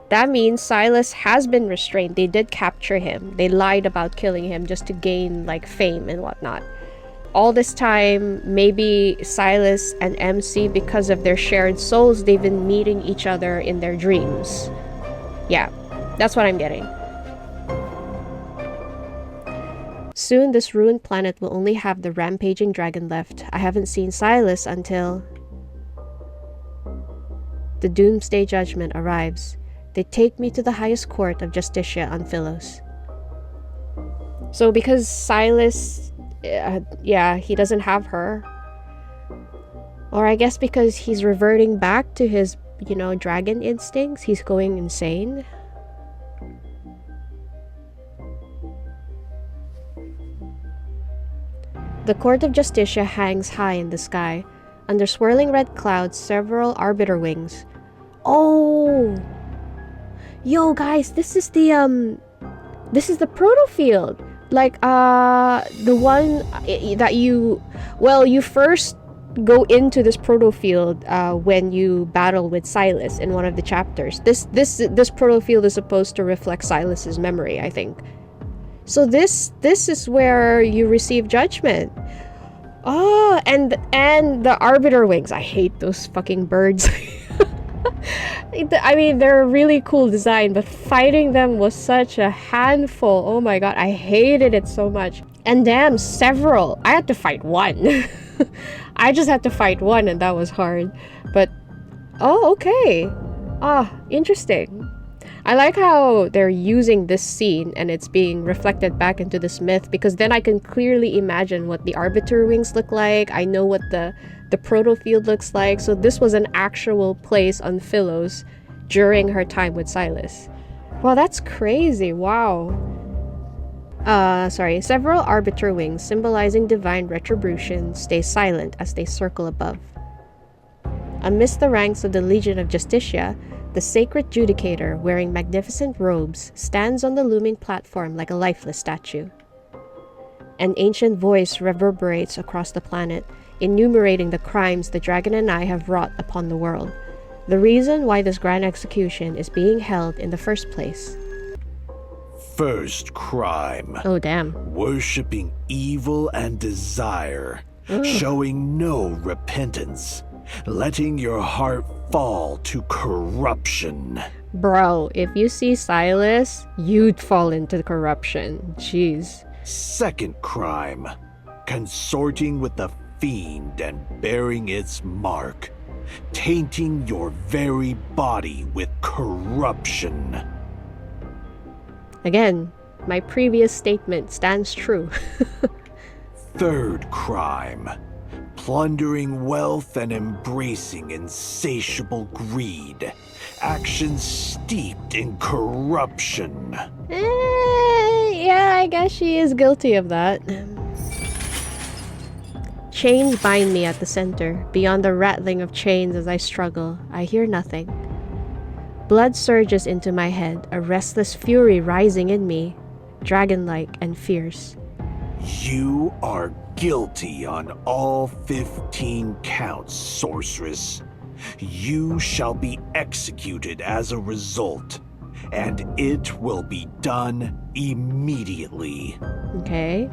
that means Sylus has been restrained. They did capture him. They lied about killing him just to gain, like, fame and whatnot. All this time, maybe Sylus and MC, because of their shared souls, they've been meeting each other in their dreams. Yeah, that's what I'm getting. Soon, this ruined planet will only have the rampaging dragon left. I haven't seen Sylus until the Doomsday Judgment arrives. They take me to the highest court of Justicia on Philos. So because Sylus, yeah, he doesn't have her. Or I guess because he's reverting back to his, you know, dragon instincts, he's going insane. The court of Justicia hangs high in the sky. Under swirling red clouds, several arbiter wings. Oh! Yo, guys, this is the proto field. Like, the one that you first go into this proto field when you battle with Sylus in one of the chapters. This proto field is supposed to reflect Sylus's memory, I think. So this is where you receive judgment. Oh, and the arbiter wings. I hate those fucking birds. I mean, they're a really cool design, but fighting them was such a handful. Oh my god, I hated it so much. And damn, several. I had to fight one. I just had to fight one, and that was hard. But, oh, okay. Interesting. I like how they're using this scene and it's being reflected back into this myth, because then I can clearly imagine what the arbiter wings look like. I know what the proto field looks like. So this was an actual place on Philos during her time with Sylus. Wow, that's crazy. Wow. Several arbiter wings symbolizing divine retribution stay silent as they circle above. Amidst the ranks of the Legion of Justicia, the sacred judicator, wearing magnificent robes, stands on the looming platform like a lifeless statue. An ancient voice reverberates across the planet, enumerating the crimes the dragon and I have wrought upon the world. The reason why this grand execution is being held in the first place. First crime. Oh, damn. Worshipping evil and desire. Showing no repentance. Letting your heart fall to corruption. Bro, if you see Sylus, you'd fall into corruption. Jeez. Second crime. Consorting with the fiend and bearing its mark. Tainting your very body with corruption. Again, my previous statement stands true. Third crime. Plundering wealth and embracing insatiable greed. Actions steeped in corruption. Yeah, I guess she is guilty of that. Chains bind me at the center. Beyond the rattling of chains as I struggle, I hear nothing. Blood surges into my head, a restless fury rising in me, dragon-like and fierce. You are guilty on all 15 counts, sorceress. You shall be executed as a result, and it will be done immediately. Okay.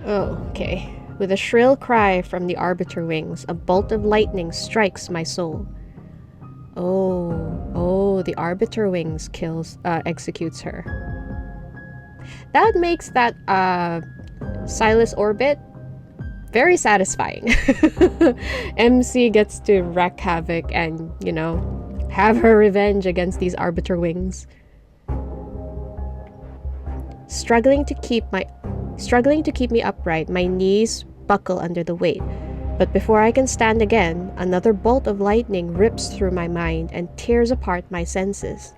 Oh, okay. With a shrill cry from the arbiter wings, a bolt of lightning strikes my soul. Oh, the arbiter wings executes her. That makes that Sylus orbit very satisfying. MC gets to wreak havoc and, you know, have her revenge against these arbiter wings. Struggling to keep my Struggling to keep me upright, my knees buckle under the weight. But before I can stand again, another bolt of lightning rips through my mind and tears apart my senses.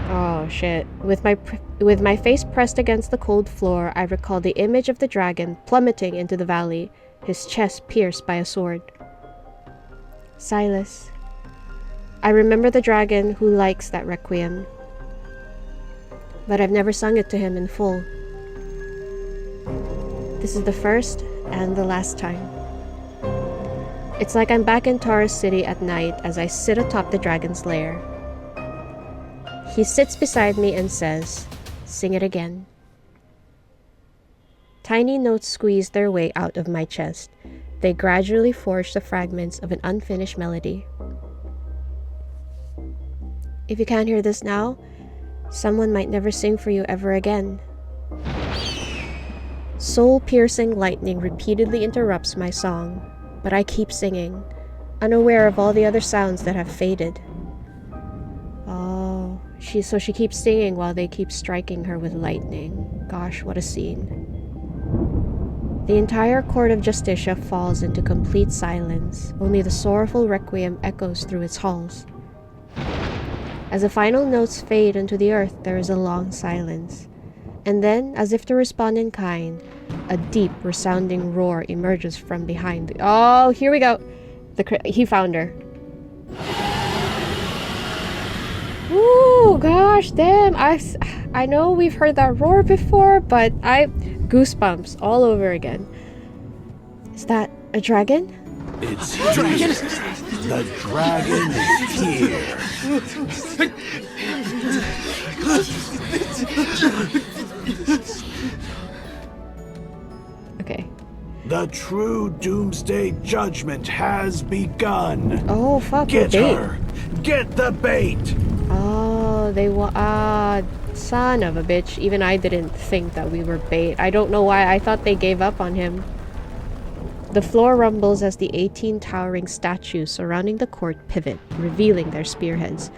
Oh shit. With my face pressed against the cold floor, I recall the image of the dragon plummeting into the valley, his chest pierced by a sword. Sylus. I remember the dragon who likes that requiem. But I've never sung it to him in full. This is the first and the last time. It's like I'm back in Taurus City at night as I sit atop the dragon's lair. He sits beside me and says, "Sing it again." Tiny notes squeeze their way out of my chest. They gradually forge the fragments of an unfinished melody. If you can't hear this now, someone might never sing for you ever again. Soul-piercing lightning repeatedly interrupts my song, but I keep singing, unaware of all the other sounds that have faded. Oh, so she keeps singing while they keep striking her with lightning. Gosh, what a scene. The entire court of Justicia falls into complete silence. Only the sorrowful requiem echoes through its halls. As the final notes fade into the earth, there is a long silence. And then, as if to respond in kind, a deep, resounding roar emerges from behind. Oh, here we go. He found her. Ooh, gosh, damn. I know we've heard that roar before, but goosebumps all over again. Is that a dragon? It's here. The dragon is here. Okay. The true doomsday judgment has begun. Oh, fuck. Get her. Get the bait. Oh, son of a bitch. Even I didn't think that we were bait. I don't know why. I thought they gave up on him. The floor rumbles as the 18 towering statues surrounding the court pivot, revealing their spearheads.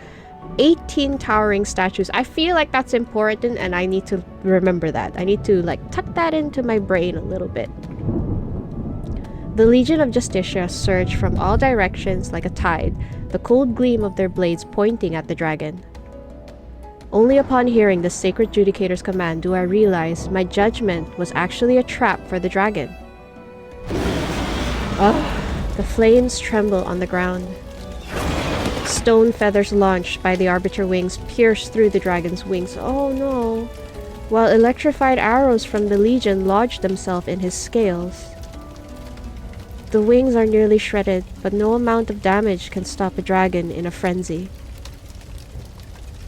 18 towering statues. I feel like that's important and I need to remember that. I need to tuck that into my brain a little bit. The Legion of Justicia surge from all directions like a tide, the cold gleam of their blades pointing at the dragon. Only upon hearing the Sacred Judicator's command do I realize my judgment was actually a trap for the dragon. The flames tremble on the ground. Stone feathers launched by the Arbiter wings pierce through the dragon's wings. Oh no! While electrified arrows from the Legion lodge themselves in his scales. The wings are nearly shredded, but no amount of damage can stop a dragon in a frenzy.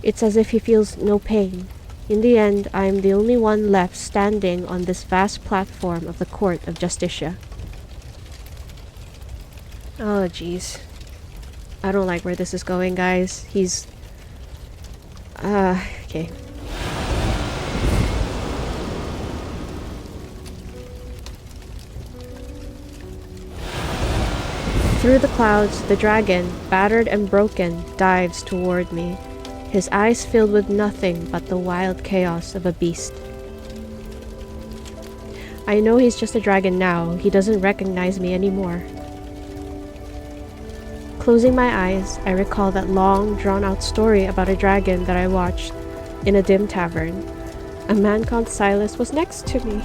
It's as if he feels no pain. In the end, I am the only one left standing on this vast platform of the Court of Justicia. Oh, jeez. I don't like where this is going, guys. Okay. Through the clouds, the dragon, battered and broken, dives toward me, his eyes filled with nothing but the wild chaos of a beast. I know he's just a dragon now. He doesn't recognize me anymore. Closing my eyes, I recall that long, drawn-out story about a dragon that I watched in a dim tavern. A man called Sylus was next to me.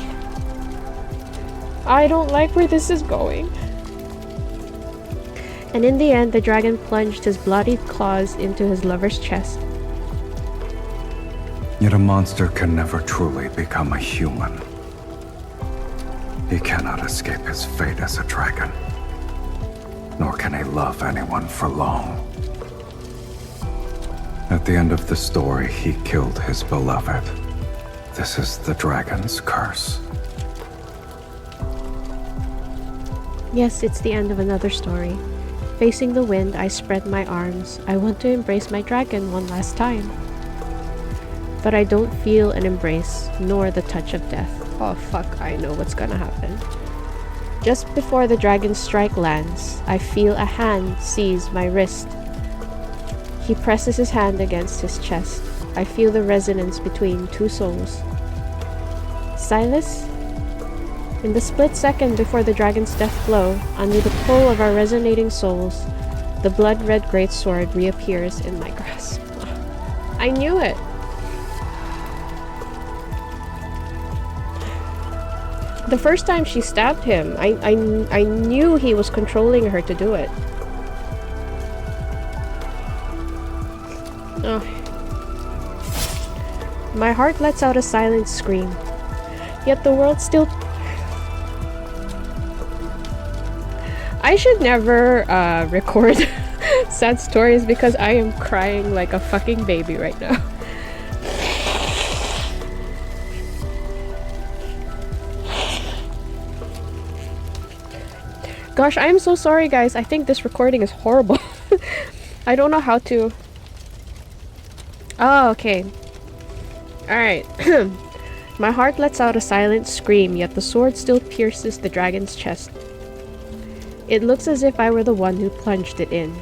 I don't like where this is going. And in the end, the dragon plunged his bloody claws into his lover's chest. Yet a monster can never truly become a human. He cannot escape his fate as a dragon. Nor can he love anyone for long. At the end of the story, he killed his beloved. This is the dragon's curse. Yes, it's the end of another story. Facing the wind, I spread my arms. I want to embrace my dragon one last time. But I don't feel an embrace, nor the touch of death. Oh fuck, I know what's gonna happen. Just before the dragon's strike lands, I feel a hand seize my wrist. He presses his hand against his chest. I feel the resonance between two souls. Sylus? In the split second before the dragon's death blow, under the pull of our resonating souls, the blood-red greatsword reappears in my grasp. I knew it! The first time she stabbed him, I knew he was controlling her to do it. Oh. My heart lets out a silent scream. Yet the world still... I should never record sad stories because I am crying like a fucking baby right now. Gosh, I am so sorry guys. I think this recording is horrible. I don't know how to... Oh, okay. Alright. My heart lets out a silent scream, yet the sword still pierces the dragon's chest. It looks as if I were the one who plunged it in.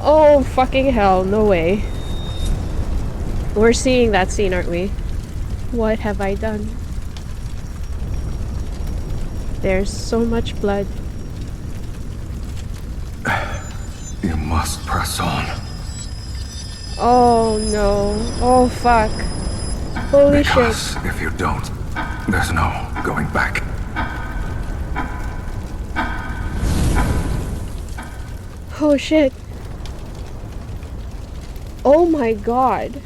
Oh, fucking hell, no way. We're seeing that scene, aren't we? What have I done? There's so much blood. You must press on. Oh no. Oh fuck. Holy Because shit. if you don't, there's no going back. Oh shit. Oh my god.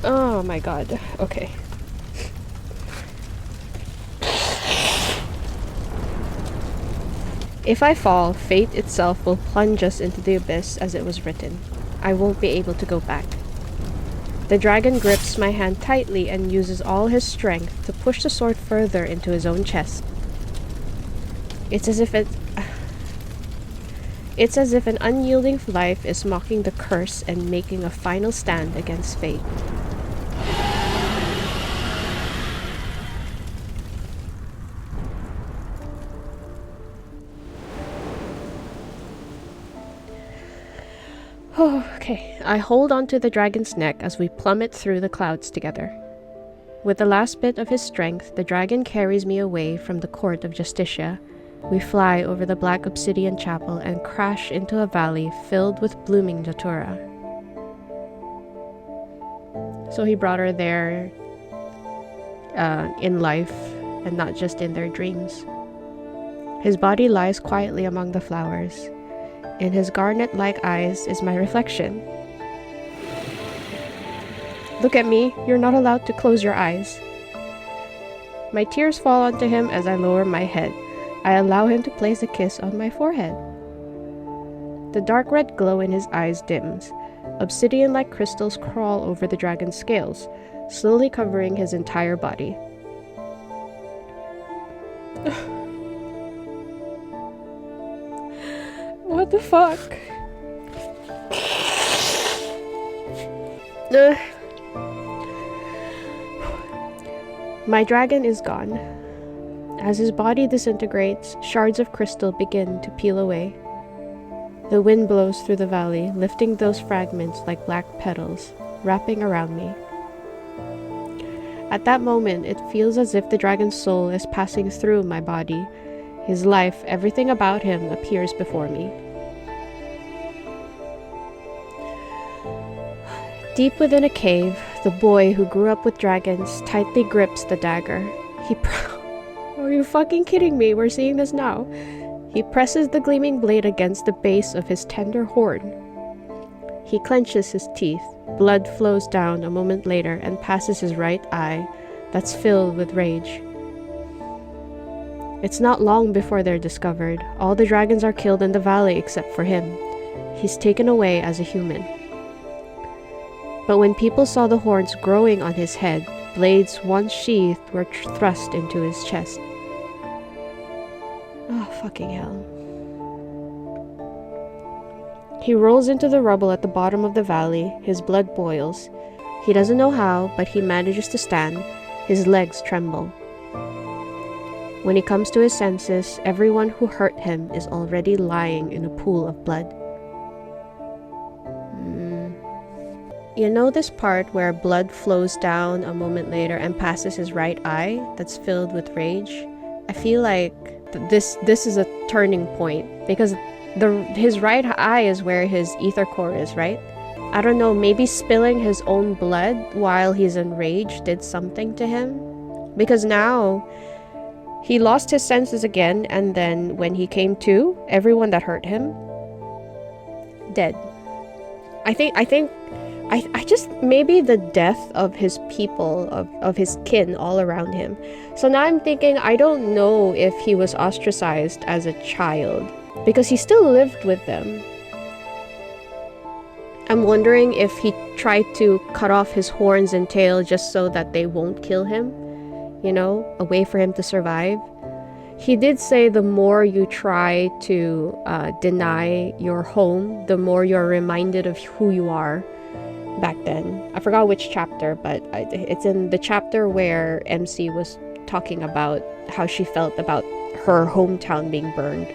Oh my god. Okay. If I fall, fate itself will plunge us into the abyss as it was written. I won't be able to go back. The dragon grips my hand tightly and uses all his strength to push the sword further into his own chest. It's as if an unyielding life is mocking the curse and making a final stand against fate. Oh, okay. I hold onto the dragon's neck as we plummet through the clouds together. With the last bit of his strength, the dragon carries me away from the court of Justicia. We fly over the black obsidian chapel and crash into a valley filled with blooming datura. So he brought her there in life and not just in their dreams. His body lies quietly among the flowers. In his garnet-like eyes is my reflection. Look at me, you're not allowed to close your eyes. My tears fall onto him as I lower my head. I allow him to place a kiss on my forehead. The dark red glow in his eyes dims. Obsidian-like crystals crawl over the dragon's scales, slowly covering his entire body. What the fuck? My dragon is gone. As his body disintegrates, shards of crystal begin to peel away. The wind blows through the valley, lifting those fragments like black petals, wrapping around me. At that moment, it feels as if the dragon's soul is passing through my body. His life, everything about him, appears before me. Deep within a cave, the boy who grew up with dragons tightly grips the dagger. Are you fucking kidding me? We're seeing this now. He presses the gleaming blade against the base of his tender horn. He clenches his teeth. Blood flows down a moment later and passes his right eye, that's filled with rage. It's not long before they're discovered. All the dragons are killed in the valley except for him. He's taken away as a human. But when people saw the horns growing on his head, blades once sheathed were thrust into his chest. Oh, fucking hell. He rolls into the rubble at the bottom of the valley. His blood boils. He doesn't know how, but he manages to stand. His legs tremble. When he comes to his senses, everyone who hurt him is already lying in a pool of blood. You know this part where blood flows down a moment later and passes his right eye that's filled with rage? I feel like this is a turning point because his right eye is where his ether core is, right? I don't know, maybe spilling his own blood while he's enraged did something to him? Because now he lost his senses again, and then when he came to, everyone that hurt him dead. I just maybe the death of his people, of his kin all around him. So now I'm thinking, I don't know if he was ostracized as a child because he still lived with them. I'm wondering if he tried to cut off his horns and tail just so that they won't kill him, you know, a way for him to survive. He did say the more you try to deny your home, the more you're reminded of who you are. Back then, I forgot which chapter, but it's in the chapter where MC was talking about how she felt about her hometown being burned.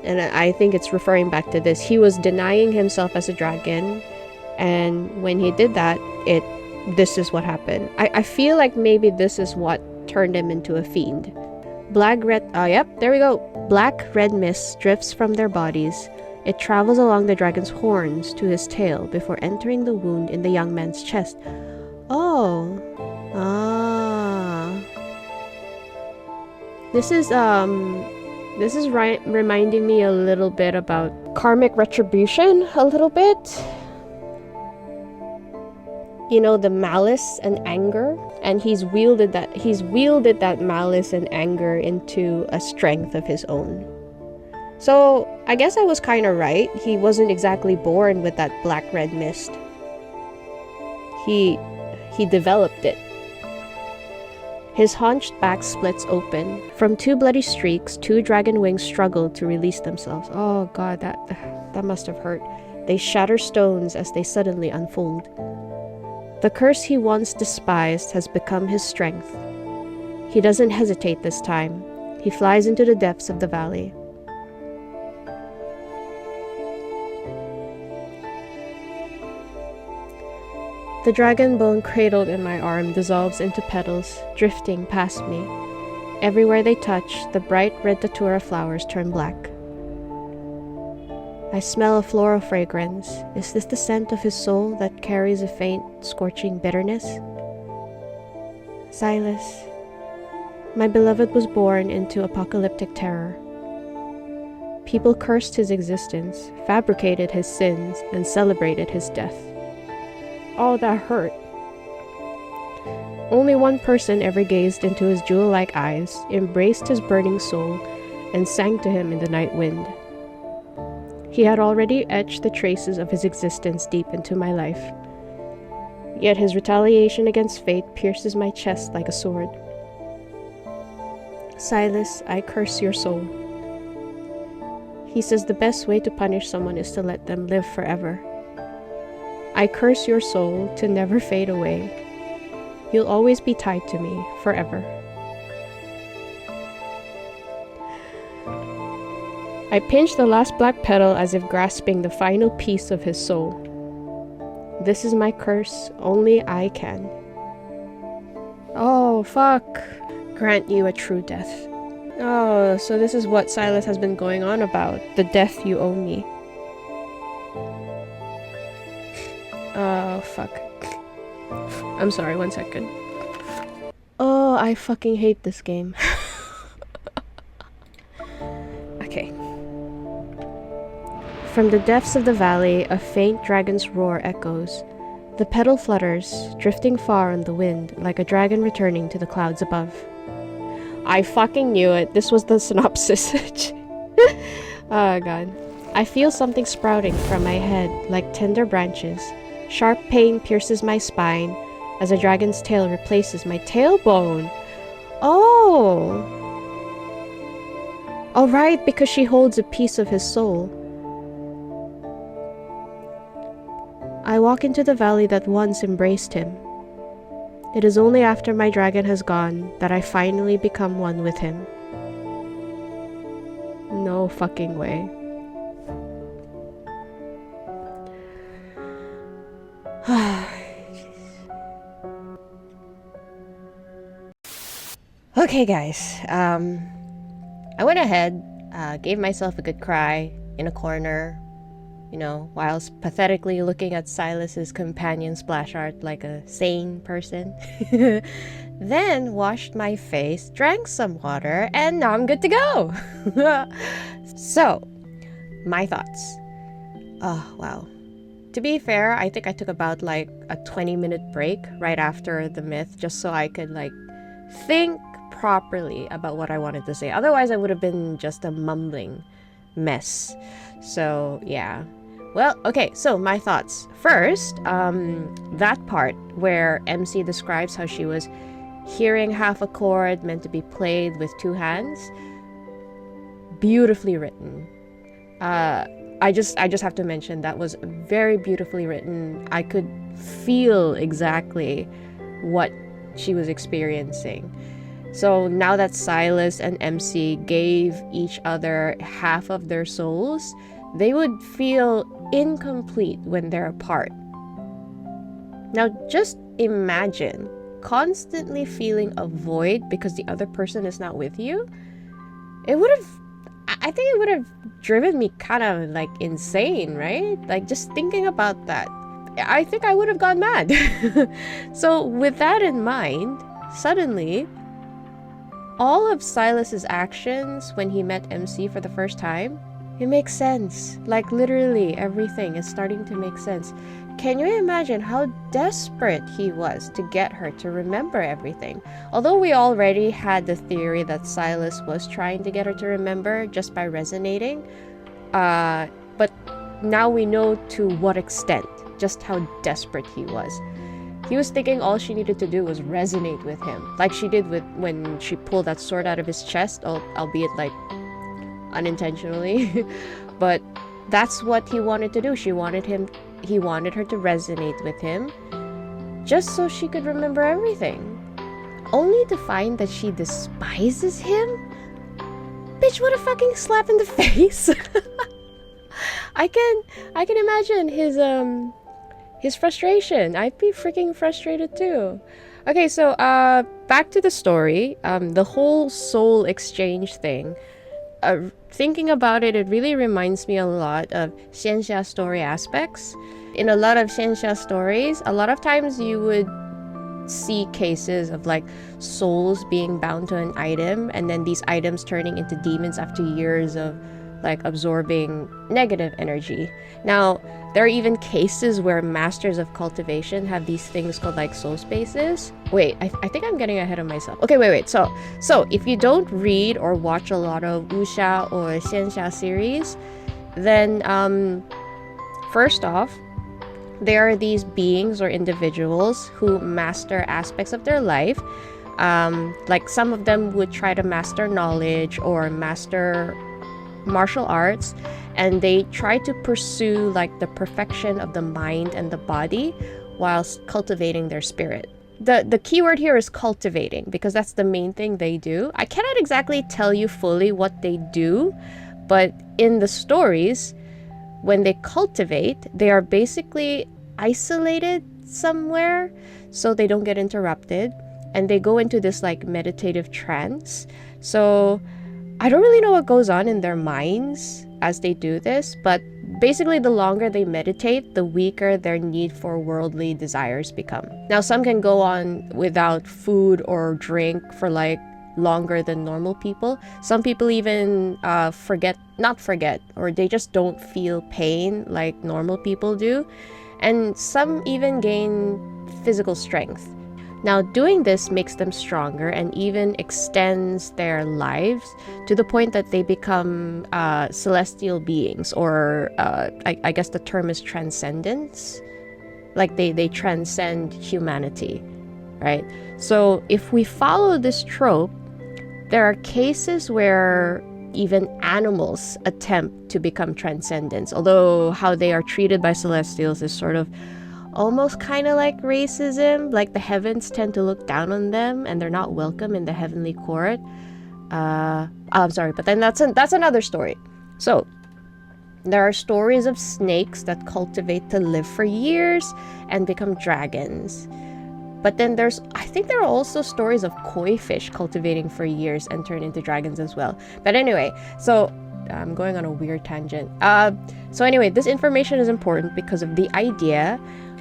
And I think it's referring back to this. He was denying himself as a dragon, and when he did that, this is what happened. I feel like maybe this is what turned him into a fiend. Black red mist drifts from their bodies. It travels along the dragon's horns to his tail before entering the wound in the young man's chest. Oh. Ah. This is reminding me a little bit about karmic retribution, a little bit. You know, the malice and anger, and he's wielded that malice and anger into a strength of his own. So I guess I was kind of right. He wasn't exactly born with that black-red mist. He developed it. His hunched back splits open. From two bloody streaks, two dragon wings struggle to release themselves. Oh god, that must have hurt. They shatter stones as they suddenly unfold. The curse he once despised has become his strength. He doesn't hesitate this time. He flies into the depths of the valley. The dragon bone cradled in my arm dissolves into petals, drifting past me. Everywhere they touch, the bright red datura flowers turn black. I smell a floral fragrance. Is this the scent of his soul that carries a faint, scorching bitterness? Sylus. My beloved was born into apocalyptic terror. People cursed his existence, fabricated his sins, and celebrated his death. Oh, that hurt. Only one person ever gazed into his jewel-like eyes, embraced his burning soul, and sang to him in the night wind. He had already etched the traces of his existence deep into my life. Yet his retaliation against fate pierces my chest like a sword. Sylus, I curse your soul. He says the best way to punish someone is to let them live forever. I curse your soul to never fade away. You'll always be tied to me, forever. I pinch the last black petal as if grasping the final piece of his soul. This is my curse, only I can. Oh, fuck. Grant you a true death. Oh, so this is what Sylus has been going on about. The death you owe me. Oh, fuck. I'm sorry, 1 second. Oh, I fucking hate this game. Okay. From the depths of the valley, a faint dragon's roar echoes. The petal flutters, drifting far on the wind, like a dragon returning to the clouds above. I fucking knew it. This was the synopsis. Oh, God. I feel something sprouting from my head, like tender branches. Sharp pain pierces my spine as a dragon's tail replaces my tailbone. Oh! Alright, because she holds a piece of his soul. I walk into the valley that once embraced him. It is only after my dragon has gone that I finally become one with him. No fucking way. Okay, guys. I went ahead, gave myself a good cry in a corner, you know, whilst pathetically looking at Sylus's companion splash art like a sane person. Then washed my face, drank some water, and now I'm good to go. So, my thoughts. Oh, wow. To be fair, I think I took about like a 20-minute break right after the myth just so I could like think properly about what I wanted to say. Otherwise, I would have been just a mumbling mess. So, yeah. Well, okay, so my thoughts. First, that part where MC describes how she was hearing half a chord meant to be played with two hands. Beautifully written. I just have to mention that was very beautifully written. I could feel exactly what she was experiencing. So now that Sylus and MC gave each other half of their souls, they would feel incomplete when they're apart. Now just imagine constantly feeling a void because the other person is not with you. I think it would have driven me kind of like insane, right? Like just thinking about that, I think I would have gone mad. So with that in mind, suddenly all of Sylus's actions when he met MC for the first time, it makes sense. Like literally everything is starting to make sense. Can you imagine how desperate he was to get her to remember everything? Although we already had the theory that Sylus was trying to get her to remember just by resonating, but now we know to what extent, just how desperate he was. He was thinking all she needed to do was resonate with him, like she did when she pulled that sword out of his chest, albeit like unintentionally. But that's what he wanted to do. He wanted her to resonate with him just so she could remember everything. Only to find that she despises him? Bitch, what a fucking slap in the face. I can imagine his frustration. I'd be freaking frustrated too. Okay, so back to the story. The whole soul exchange thing. Thinking about it, it really reminds me a lot of Xianxia story aspects. In a lot of Xianxia stories, a lot of times you would see cases of like souls being bound to an item and then these items turning into demons after years of like absorbing negative energy. Now, there are even cases where masters of cultivation have these things called like soul spaces. Wait, I think I'm getting ahead of myself. Okay, wait. So if you don't read or watch a lot of wuxia or xianxia series, then first off, there are these beings or individuals who master aspects of their life. Like some of them would try to master knowledge or master martial arts, and they try to pursue like the perfection of the mind and the body whilst cultivating their spirit. The keyword here is cultivating because that's the main thing they do. I cannot exactly tell you fully what they do, but in the stories, when they cultivate, they are basically isolated somewhere so they don't get interrupted, and they go into this like meditative trance. So I don't really know what goes on in their minds as they do this, but basically the longer they meditate, the weaker their need for worldly desires become. Now, some can go on without food or drink for like longer than normal people. Some people even not forget, or they just don't feel pain like normal people do. And some even gain physical strength. Now, doing this makes them stronger and even extends their lives to the point that they become celestial beings, or I guess the term is transcendence. Like they transcend humanity, right? So if we follow this trope, there are cases where even animals attempt to become transcendents, although how they are treated by celestials is sort of almost kind of like racism, like the heavens tend to look down on them and they're not welcome in the heavenly court. I'm sorry, but then that's another story. So there are stories of snakes that cultivate to live for years and become dragons. But then I think there are also stories of koi fish cultivating for years and turn into dragons as well. But anyway, so I'm going on a weird tangent. So anyway, this information is important because of the idea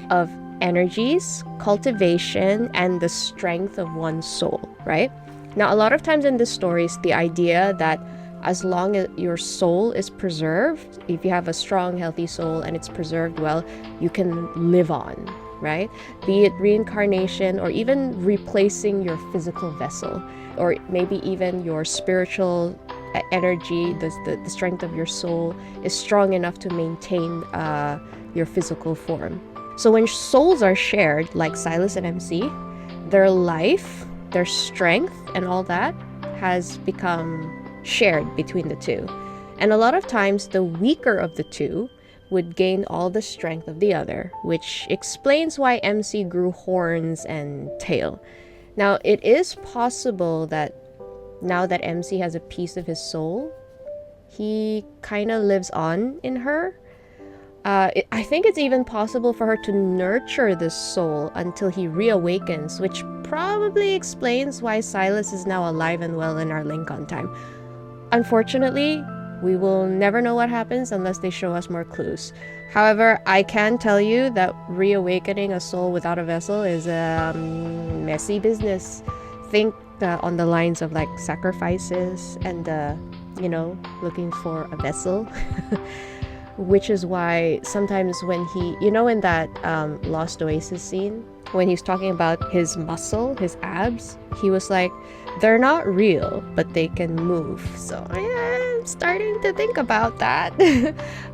of energies, cultivation, and the strength of one's soul, right? Now, a lot of times in the stories, the idea that as long as your soul is preserved, if you have a strong, healthy soul and it's preserved well, you can live on, right? Be it reincarnation or even replacing your physical vessel, or maybe even your spiritual energy, the strength of your soul is strong enough to maintain your physical form. So when souls are shared, like Sylus and MC, their life, their strength, and all that has become shared between the two. And a lot of times, the weaker of the two would gain all the strength of the other, which explains why MC grew horns and tail. Now, it is possible that now that MC has a piece of his soul, he kind of lives on in her. I think it's even possible for her to nurture this soul until he reawakens, which probably explains why Sylus is now alive and well in our Lincoln time. Unfortunately, we will never know what happens unless they show us more clues. However, I can tell you that reawakening a soul without a vessel is a messy business. Think on the lines of like sacrifices and, looking for a vessel. Which is why sometimes when he, in that Lost Oasis scene, when he's talking about his muscle, his abs, he was like, they're not real, but they can move. So I'm starting to think about that.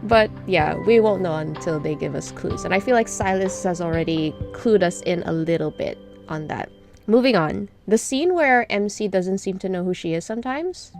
But yeah, we won't know until they give us clues. And I feel like Sylus has already clued us in a little bit on that. Moving on, the scene where MC doesn't seem to know who she is sometimes,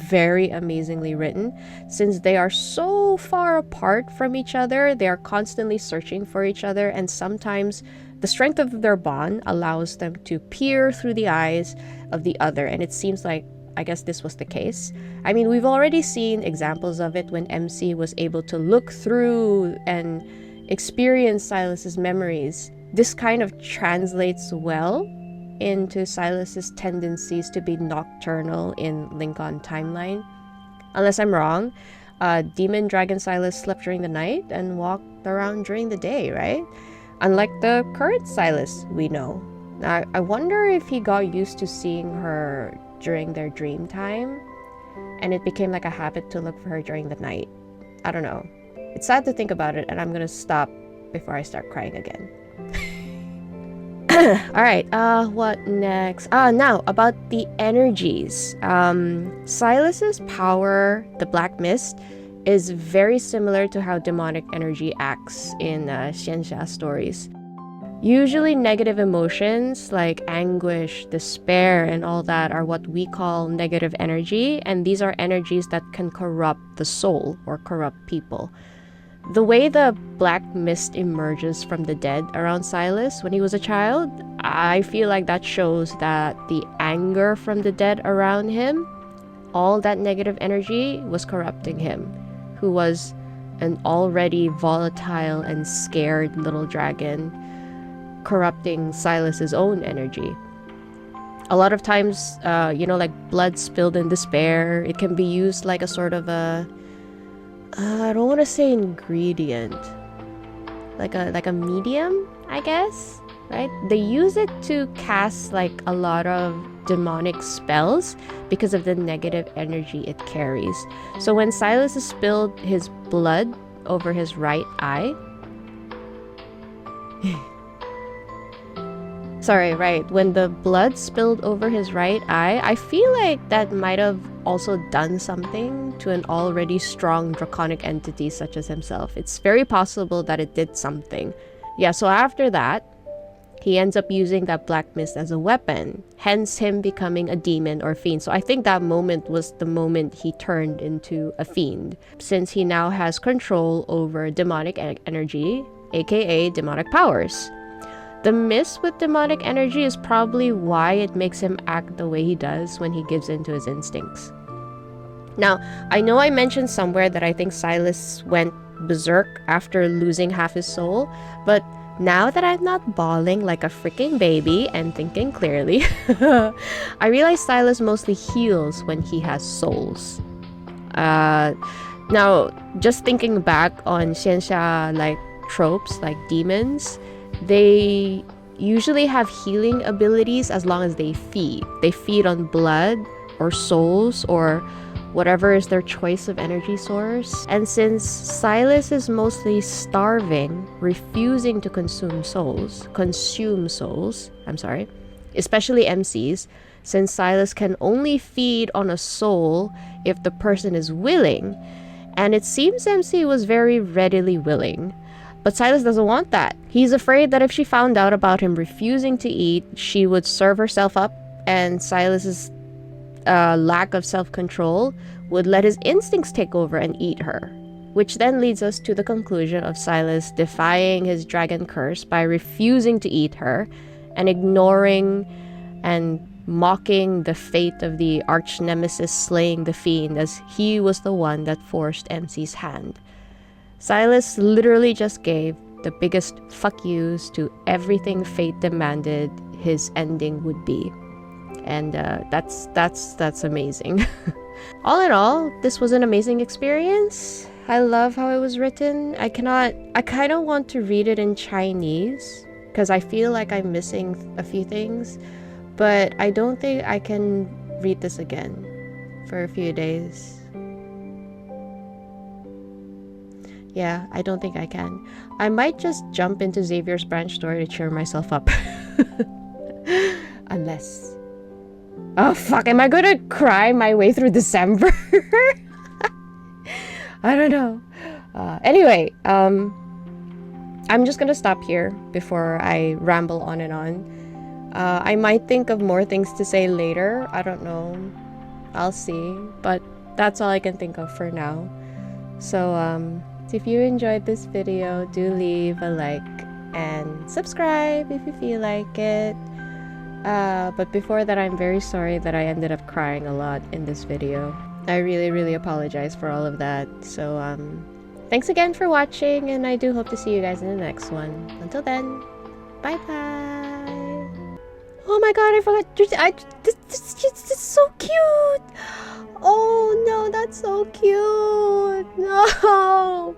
very amazingly written. Since they are so far apart from each other, they are constantly searching for each other, and sometimes the strength of their bond allows them to peer through the eyes of the other, and it seems like, I guess this was the case. I mean, we've already seen examples of it when MC was able to look through and experience Sylus's memories. This kind of translates well into Sylus's tendencies to be nocturnal in Lincoln timeline. Unless I'm wrong, demon dragon Sylus slept during the night and walked around during the day, right? Unlike the current Sylus we know. Now, I wonder if he got used to seeing her during their dream time and it became like a habit to look for her during the night. I don't know. It's sad to think about it, and I'm gonna stop before I start crying again. Alright, what next? Now, about the energies. Sylus's power, the Black Mist, is very similar to how demonic energy acts in Xianxia stories. Usually negative emotions like anguish, despair, and all that are what we call negative energy, and these are energies that can corrupt the soul or corrupt people. The way the Black Mist emerges from the dead around Sylus when he was a child, I feel like that shows that the anger from the dead around him, all that negative energy was corrupting him, who was an already volatile and scared little dragon, corrupting Sylus's own energy. A lot of times, like blood spilled in despair, it can be used like a sort of a I don't want to say ingredient, like a medium, I guess, right? They use it to cast like a lot of demonic spells because of the negative energy it carries. So when Sylus spilled his blood over his right eye, when the blood spilled over his right eye, I feel like that might have also done something to an already strong draconic entity such as himself. It's very possible that it did something. Yeah, so after that, he ends up using that Black Mist as a weapon, hence him becoming a demon or fiend. So I think that moment was the moment he turned into a fiend, since he now has control over demonic energy aka demonic powers. The miss with demonic energy is probably why it makes him act the way he does when he gives in to his instincts. Now, I know I mentioned somewhere that I think Sylus went berserk after losing half his soul, but now that I'm not bawling like a freaking baby and thinking clearly, I realize Sylus mostly heals when he has souls. Now, just thinking back on xianxia like tropes like demons, they usually have healing abilities as long as they feed. They feed on blood or souls or whatever is their choice of energy source. And since Sylus is mostly starving, refusing to consume souls, especially MCs, since Sylus can only feed on a soul if the person is willing, and it seems MC was very readily willing. But Sylus doesn't want that. He's afraid that if she found out about him refusing to eat, she would serve herself up, and Sylus's lack of self-control would let his instincts take over and eat her. Which then leads us to the conclusion of Sylus defying his dragon curse by refusing to eat her and ignoring and mocking the fate of the arch nemesis slaying the fiend, as he was the one that forced MC's hand. Sylus literally just gave the biggest fuck yous to everything fate demanded his ending would be. And that's amazing. All in all, this was an amazing experience. I love how it was written. I kind of want to read it in Chinese because I feel like I'm missing a few things, but I don't think I can read this again for a few days. Yeah, I don't think I can. I might just jump into Xavier's branch story to cheer myself up. Unless... Oh fuck, am I gonna cry my way through December? I don't know. Anyway, I'm just gonna stop here before I ramble on and on. I might think of more things to say later. I don't know. I'll see. But that's all I can think of for now. So, if you enjoyed this video, do leave a like and subscribe if you feel like it. But before that, I'm very sorry that I ended up crying a lot in this video. I really apologize for all of that. So, thanks again for watching, and I do hope to see you guys in the next one. Until then, bye-bye! Oh my god, I forgot! This is so cute! Oh no, that's so cute! No!